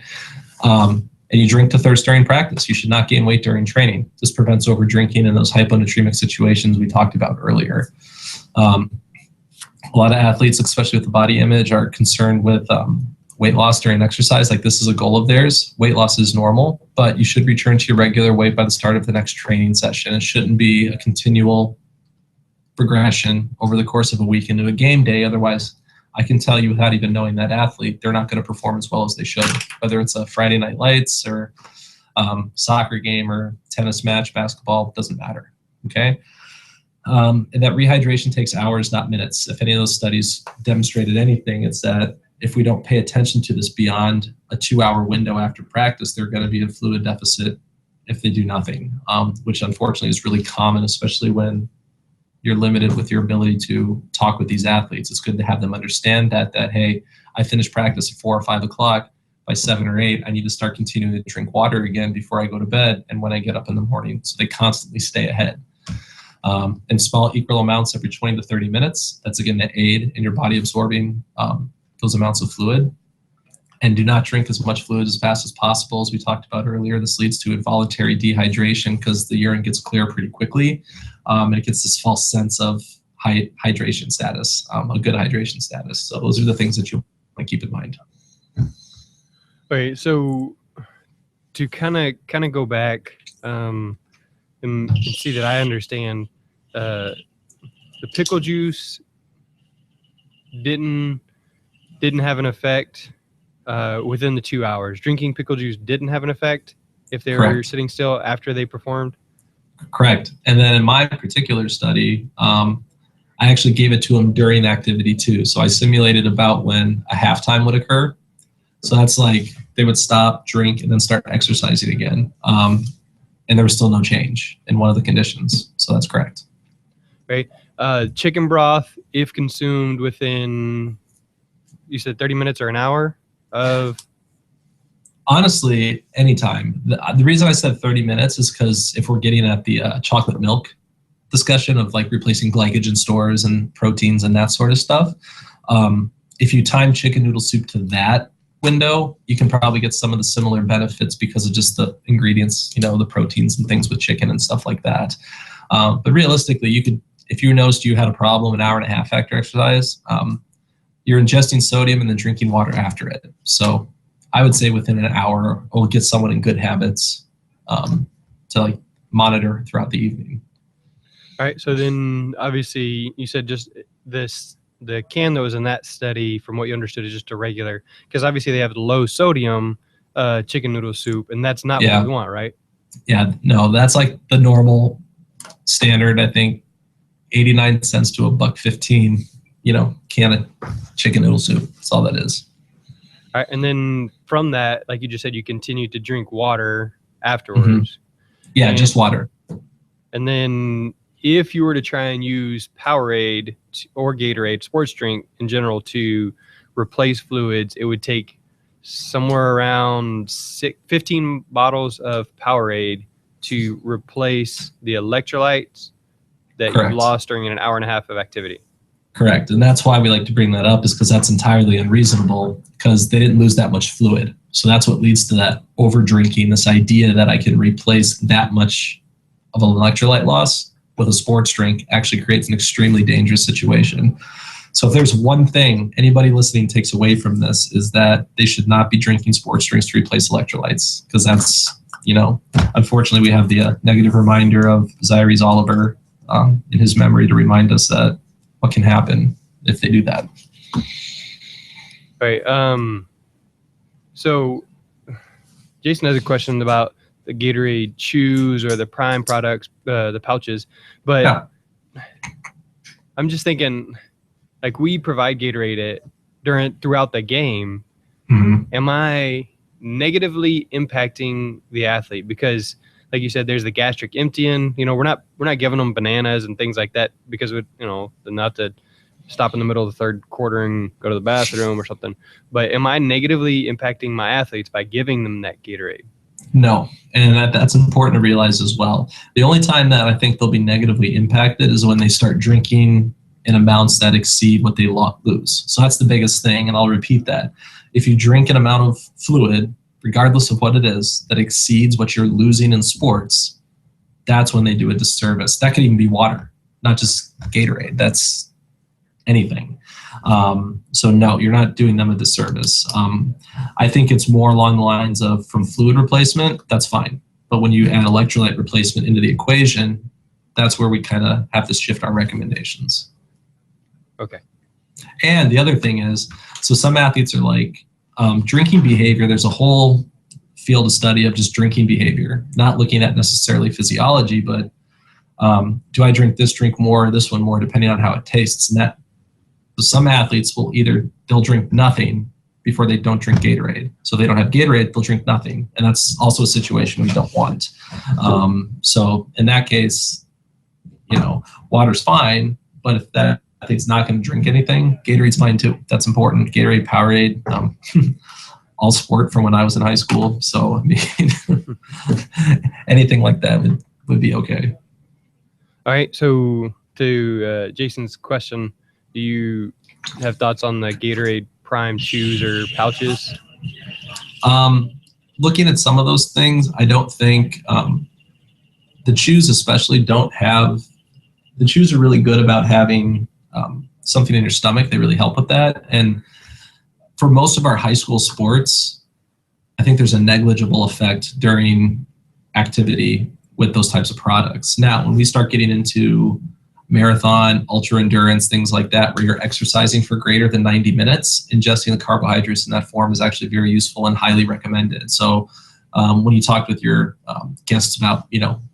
And you drink to thirst during practice. You should not gain weight during training. This prevents over drinking in those hyponatremic situations we talked about earlier. A lot of athletes, especially with the body image, are concerned with weight loss during exercise. Like, this is a goal of theirs. Weight loss is normal, but you should return to your regular weight by the start of the next training session. It shouldn't be a continual progression over the course of a week into a game day. Otherwise, I can tell you without even knowing that athlete, they're not going to perform as well as they should, whether it's a Friday night lights or soccer game or tennis match, basketball, doesn't matter, okay? And that rehydration takes hours, not minutes. If any of those studies demonstrated anything, it's that if we don't pay attention to this beyond a 2-hour window after practice, they're going to be in fluid deficit if they do nothing, which unfortunately is really common, especially when you're limited with your ability to talk with these athletes. It's good to have them understand that hey, I finished practice at 4 or 5 o'clock. By 7 or 8, I need to start continuing to drink water again before I go to bed and when I get up in the morning, so they constantly stay ahead. In small equal amounts every 20 to 30 minutes. That's again to aid in your body absorbing those amounts of fluid. And do not drink as much fluid as fast as possible. As we talked about earlier, this leads to involuntary dehydration because the urine gets clear pretty quickly. And it gets this false sense of hydration status, a good hydration status. So those are the things that you want to keep in mind. Okay, so to kind of go back and see that I understand, the pickle juice didn't have an effect within the 2 hours. Drinking pickle juice didn't have an effect if they were sitting still after they performed? Correct. And then in my particular study, I actually gave it to them during activity too. So I simulated about when a halftime would occur. So that's like they would stop, drink, and then start exercising again. And there was still no change in one of the conditions. So that's correct. Right. Chicken broth, if consumed within, you said 30 minutes or an hour of? Honestly, anytime. The reason I said 30 minutes is because if we're getting at the chocolate milk discussion of like replacing glycogen stores and proteins and that sort of stuff, if you time chicken noodle soup to that window, you can probably get some of the similar benefits because of just the ingredients, you know, the proteins and things with chicken and stuff like that. But realistically, you could, if you noticed you had a problem an hour and a half after exercise, you're ingesting sodium and then drinking water after it. So I would say within an hour, or get someone in good habits to like monitor throughout the evening. All right. So then obviously you said just this, the can that was in that study, from what you understood, is just a regular, because obviously they have low sodium chicken noodle soup, and that's not what we want, right? Yeah, no, that's like the normal standard. I think 89 cents to $1.15, you know, can of chicken noodle soup. That's all that is. All right, and then from that, like you just said, you continue to drink water afterwards. Mm-hmm. Yeah, just water. And then if you were to try and use Powerade or Gatorade, sports drink in general, to replace fluids, it would take somewhere around 15 bottles of Powerade to replace the electrolytes that you lost during an hour and a half of activity. Correct. And that's why we like to bring that up, is because that's entirely unreasonable, because they didn't lose that much fluid. So that's what leads to that over drinking, this idea that I can replace that much of an electrolyte loss with a sports drink actually creates an extremely dangerous situation. So if there's one thing anybody listening takes away from this, is that they should not be drinking sports drinks to replace electrolytes, because that's, you know, unfortunately we have the negative reminder of Zyrese Oliver in his memory to remind us that what can happen if they do that. All right. So Jason has a question about the Gatorade chews or the Prime products, the pouches, but I'm just thinking, like, we provide Gatorade throughout the game. Mm-hmm. Am I negatively impacting the athlete? Because like you said, there's the gastric emptying. We're not giving them bananas and things like that because not to stop in the middle of the third quarter and go to the bathroom or something. But am I negatively impacting my athletes by giving them that Gatorade? No, and that's important to realize as well. The only time that I think they'll be negatively impacted is when they start drinking in amounts that exceed what they lose. So that's the biggest thing, and I'll repeat that. If you drink an amount of fluid, regardless of what it is, that exceeds what you're losing in sports, that's when they do a disservice. That could even be water, not just Gatorade. That's anything. So no, you're not doing them a disservice. I think it's more along the lines of from fluid replacement, that's fine. But when you add electrolyte replacement into the equation, that's where we kind of have to shift our recommendations. Okay. And the other thing is, so some athletes are like, drinking behavior, there's a whole field of study of just drinking behavior, not looking at necessarily physiology, but do I drink this drink more or this one more, depending on how it tastes. And so some athletes will they'll drink nothing before they don't drink Gatorade. So they don't have Gatorade, they'll drink nothing. And that's also a situation we don't want. So in that case, water's fine, but if that athlete's not going to drink anything, Gatorade's fine too. That's important. Gatorade, Powerade, all sport from when I was in high school. So I mean, anything like that would be okay. All right. So to Jason's question, do you have thoughts on the Gatorade Prime chews or pouches? Looking at some of those things, I don't think the chews especially don't have. The chews are really good about having something in your stomach. They really help with that. And for most of our high school sports, I think there's a negligible effect during activity with those types of products. Now, when we start getting into marathon, ultra endurance, things like that, where you're exercising for greater than 90 minutes, ingesting the carbohydrates in that form is actually very useful and highly recommended. So when you talk with your guests about,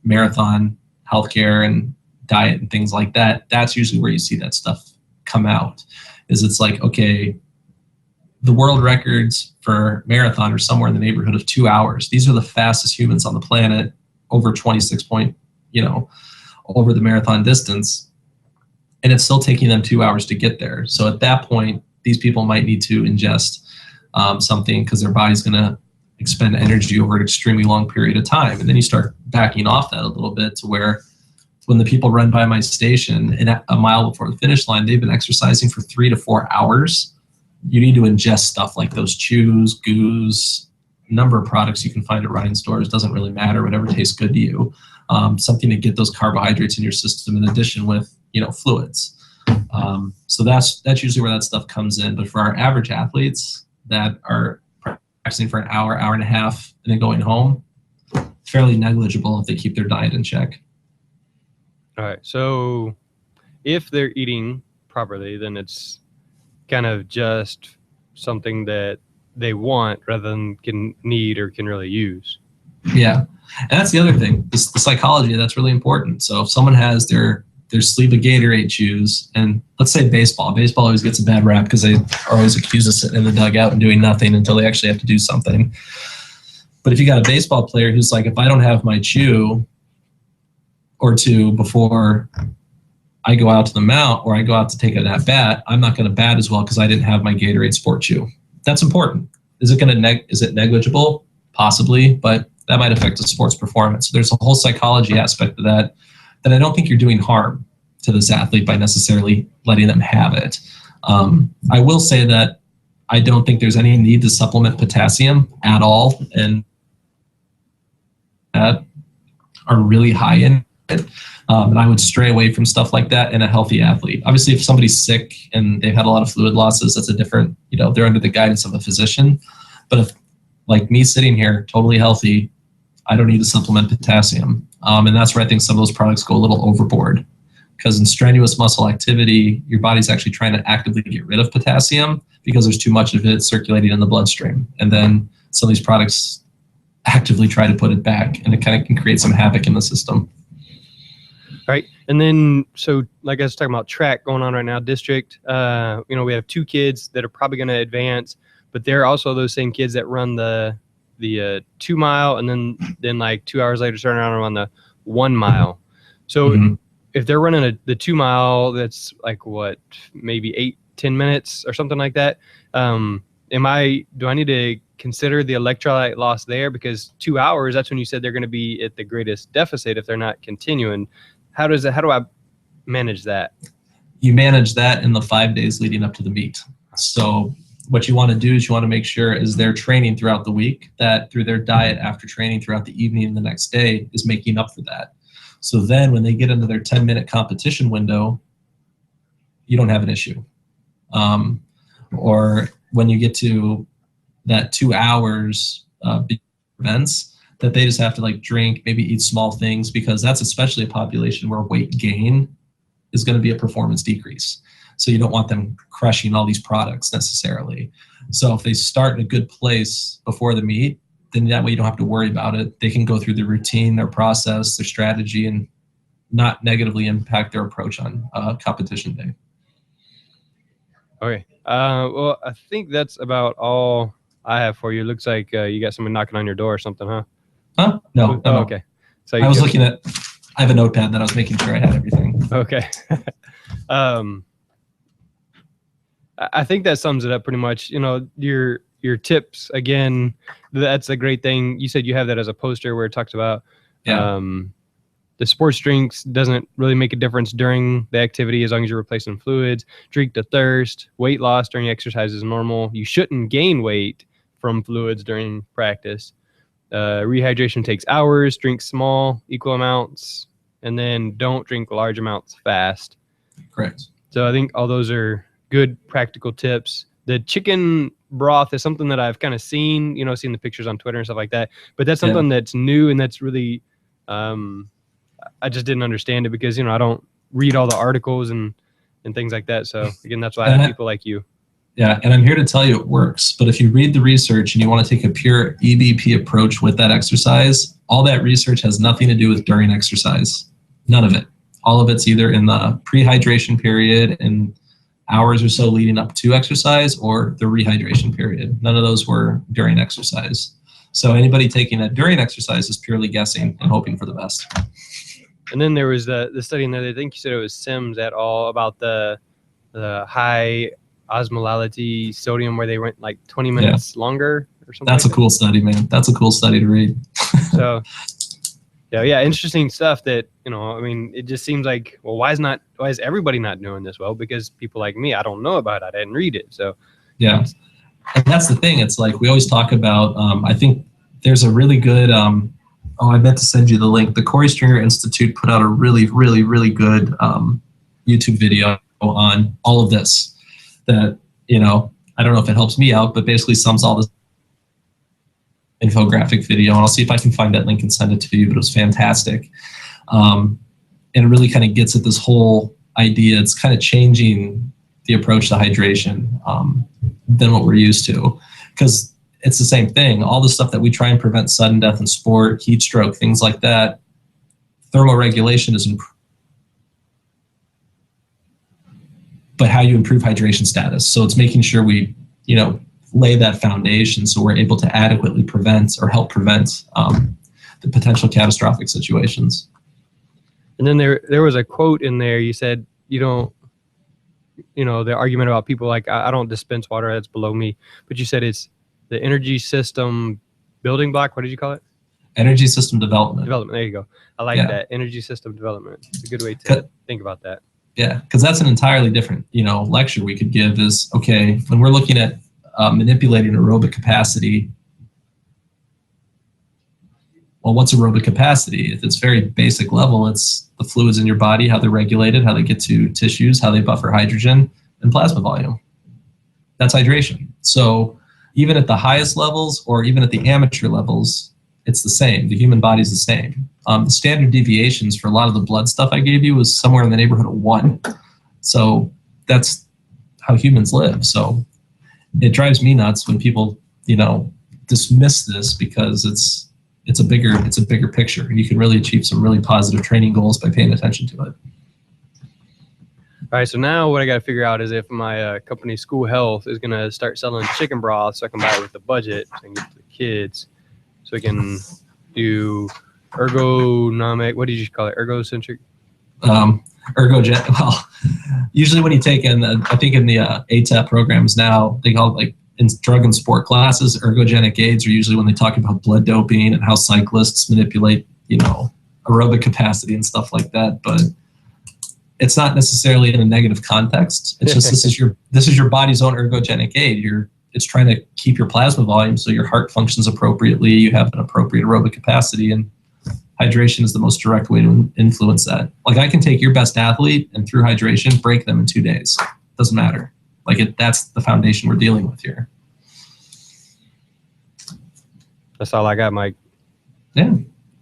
marathon healthcare and diet and things like that, that's usually where you see that stuff come out. It's like, okay, the world records for marathon are somewhere in the neighborhood of 2 hours. These are the fastest humans on the planet, over 26 point, over the marathon distance, and it's still taking them 2 hours to get there. So at that point, these people might need to ingest something because their body's going to expend energy over an extremely long period of time. And then you start backing off that a little bit to where when the people run by my station and a mile before the finish line, they've been exercising for 3 to 4 hours. You need to ingest stuff like those chews, goos, number of products you can find at Ryan stores, doesn't really matter, whatever tastes good to you. Something to get those carbohydrates in your system in addition with, fluids. So that's usually where that stuff comes in. But for our average athletes that are practicing for an hour, hour and a half, and then going home, fairly negligible if they keep their diet in check. All right. So if they're eating properly, then it's kind of just something that they want rather than can need or can really use. Yeah. And that's the other thing, the psychology, that's really important. So if someone has their sleeve of Gatorade chews, and let's say baseball always gets a bad rap because they are always accused of sitting in the dugout and doing nothing until they actually have to do something. But if you got a baseball player who's like, if I don't have my chew or two before I go out to the mount or I go out to take an at bat, I'm not going to bat as well because I didn't have my Gatorade Sport Chew. That's important. Is it negligible? Possibly, but that might affect the sport's performance. There's a whole psychology aspect of that I don't think you're doing harm to this athlete by necessarily letting them have it. I will say that I don't think there's any need to supplement potassium at all, and that are really high in it. And I would stray away from stuff like that in a healthy athlete. Obviously, if somebody's sick and they've had a lot of fluid losses, that's a different, they're under the guidance of a physician. But if, like me sitting here, totally healthy, I don't need to supplement potassium. And that's where I think some of those products go a little overboard. Because in strenuous muscle activity, your body's actually trying to actively get rid of potassium because there's too much of it circulating in the bloodstream. And then some of these products actively try to put it back, and it kind of can create some havoc in the system. Right. And then, so like I was talking about track going on right now, district, we have 2 kids that are probably going to advance, but they're also those same kids that run the the 2 mile, and then like 2 hours later turn around and run the 1 mile. So Mhm. if they're running the 2 mile, that's like what, maybe 8-10 minutes or something like that. Do I need to consider the electrolyte loss there? Because 2 hours, that's when you said they're going to be at the greatest deficit if they're not continuing. How do I manage that? You manage that in the 5 days leading up to the meet. So what you want to do is you want to make sure is their training throughout the week, that through their diet after training throughout the evening and the next day is making up for that. So then when they get into their 10-minute competition window, you don't have an issue. Or when you get to that 2 hours events, that they just have to like drink, maybe eat small things, because that's especially a population where weight gain is going to be a performance decrease. So you don't want them crushing all these products necessarily. So if they start in a good place before the meet, then that way you don't have to worry about it. They can go through their routine, their process, their strategy, and not negatively impact their approach on competition day. Okay. Well, I think that's about all I have for you. It looks like you got someone knocking on your door or something, huh? Huh? No. Oh, okay. So I was looking at, I have a notepad that I was making sure I had everything. Okay. I think that sums it up pretty much. You know, your tips, again, that's a great thing. You said you have that as a poster where it talks about the sports drinks doesn't really make a difference during the activity as long as you're replacing fluids. Drink to thirst. Weight loss during exercise is normal. You shouldn't gain weight from fluids during practice. Rehydration takes hours. Drink small, equal amounts, and then don't drink large amounts fast. Correct. So I think all those are good practical tips. The chicken broth is something that I've kind of seen, seen the pictures on Twitter and stuff like that. But that's something that's new, and that's really, I just didn't understand it because, I don't read all the articles and things like that. So again, that's why I have people like you. Yeah, and I'm here to tell you it works. But if you read the research and you want to take a pure EBP approach with that exercise, all that research has nothing to do with during exercise. None of it. All of it's either in the pre-hydration period and hours or so leading up to exercise, or the rehydration period. None of those were during exercise. So anybody taking it during exercise is purely guessing and hoping for the best. And then there was the study in there, I think you said it was Sims et al. About the high osmolality sodium where they went like 20 minutes longer or something. That's a cool study, man. That's a cool study to read. So yeah, interesting stuff that, it just seems like, well, why is everybody not doing this? Well, because people like me, I don't know about it. I didn't read it. So yeah. And that's the thing. It's like we always talk about, I think there's a really good, I meant to send you the link. The Corey Stringer Institute put out a really, really, really good YouTube video on all of this that, I don't know if it helps me out, but basically sums all this infographic video. And I'll see if I can find that link and send it to you, but it was fantastic. And it really kind of gets at this whole idea. It's kind of changing the approach to hydration than what we're used to, because it's the same thing. All the stuff that we try and prevent sudden death in sport, heat stroke, things like that, thermoregulation is improved. But how you improve hydration status. So it's making sure we, lay that foundation so we're able to adequately prevent or help prevent the potential catastrophic situations. And then there was a quote in there. You said, you don't, the argument about people like, I don't dispense water, that's below me. But you said it's the energy system building block. What did you call it? Energy system development. There you go. I like that. Energy system development. It's a good way to think about that. Yeah, because that's an entirely different, lecture we could give is, okay, when we're looking at manipulating aerobic capacity, well, what's aerobic capacity? If it's very basic level, it's the fluids in your body, how they're regulated, how they get to tissues, how they buffer hydrogen, and plasma volume. That's hydration. So even at the highest levels or even at the amateur levels, it's the same. The human body's the same. The standard deviations for a lot of the blood stuff I gave you was somewhere in the neighborhood of 1. So that's how humans live. So it drives me nuts when people, dismiss this, because it's a bigger picture. You can really achieve some really positive training goals by paying attention to it. All right, so now what I got to figure out is if my company, School Health, is going to start selling chicken broth so I can buy it with the budget so I can get to the kids. So we can do ergonomic. What did you call it? Ergocentric. Well, usually when you take in, I think in the ATAP programs now, they call it like in drug and sport classes, ergogenic aids are usually when they talk about blood doping and how cyclists manipulate, aerobic capacity and stuff like that. But it's not necessarily in a negative context. It's just this is your body's own ergogenic aid. It's trying to keep your plasma volume so your heart functions appropriately. You have an appropriate aerobic capacity, and hydration is the most direct way to influence that. Like I can take your best athlete and through hydration break them in 2 days. Doesn't matter. That's the foundation we're dealing with here. That's all I got, Mike. Yeah,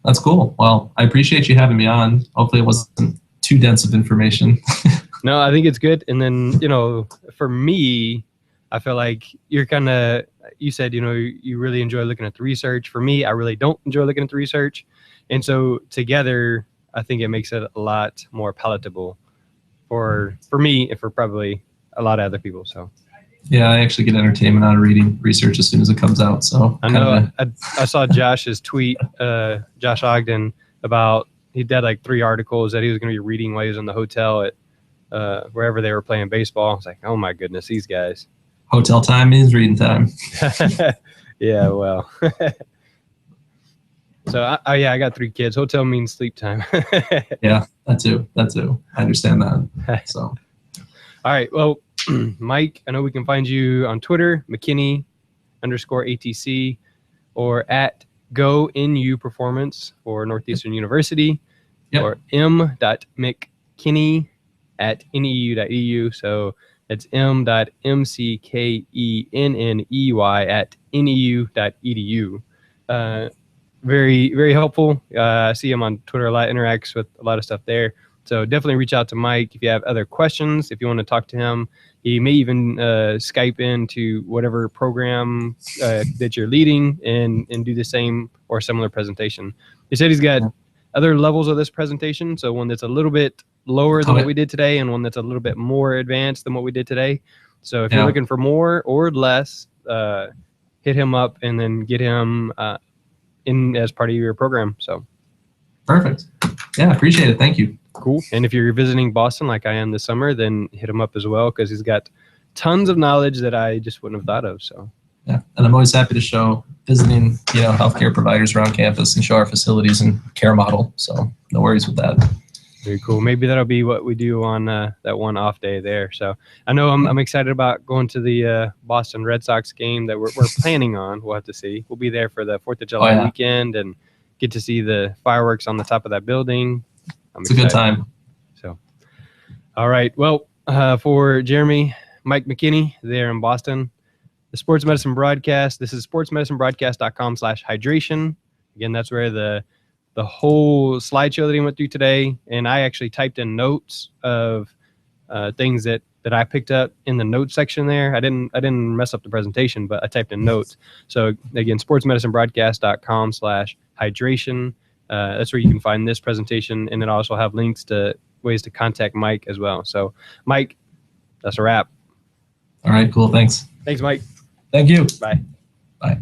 that's cool. Well, I appreciate you having me on. Hopefully it wasn't too dense of information. No, I think it's good. And then, for me, I feel like you said, you really enjoy looking at the research. For me, I really don't enjoy looking at the research. And so together, I think it makes it a lot more palatable for me and for probably a lot of other people. So yeah, I actually get entertainment out of reading research as soon as it comes out. So I know I saw Josh's tweet, Josh Ogden, about he did like 3 articles that he was going to be reading while he was in the hotel at wherever they were playing baseball. I was like, oh my goodness, these guys. Hotel time means reading time. Yeah, well. So I got 3 kids. Hotel means sleep time. Yeah, that too. I understand that. So, all right. Well, Mike, I know we can find you on Twitter, McKenney_ATC, or at GoNU Performance for Northeastern University, or m.mckenney@neu.edu. So it's m.mckenney@neu.edu. Very, very helpful. I see him on Twitter a lot, interacts with a lot of stuff there. So definitely reach out to Mike if you have other questions, if you want to talk to him. He may even Skype into whatever program that you're leading and do the same or similar presentation. He said he's got other levels of this presentation, so one that's a little bit lower than what we did today and one that's a little bit more advanced than what we did today. So if you're looking for more or less, hit him up and then get him in as part of your program. So perfect. Yeah, appreciate it. Thank you. Cool. And if you're visiting Boston like I am this summer, then hit him up as well, because he's got tons of knowledge that I just wouldn't have thought of. So yeah, and I'm always happy to show visiting healthcare providers around campus and show our facilities and care model. So no worries with that. Very cool. Maybe that'll be what we do on that one off day there. So I know I'm excited about going to the Boston Red Sox game that we're planning on. We'll have to see. We'll be there for the 4th of July weekend and get to see the fireworks on the top of that building. It's a good time. So, all right. Well, for Jeremy, Mike McKenney there in Boston, the Sports Medicine Broadcast. This is sportsmedicinebroadcast.com/hydration. Again, that's where the whole slideshow that he went through today, and I actually typed in notes of things that I picked up in the notes section there. I didn't mess up the presentation, but I typed in notes. So again, sportsmedicinebroadcast.com/hydration. That's where you can find this presentation, and then also have links to ways to contact Mike as well. So Mike, that's a wrap. All right, cool. Thanks. Thanks, Mike. Thank you. Bye. Bye.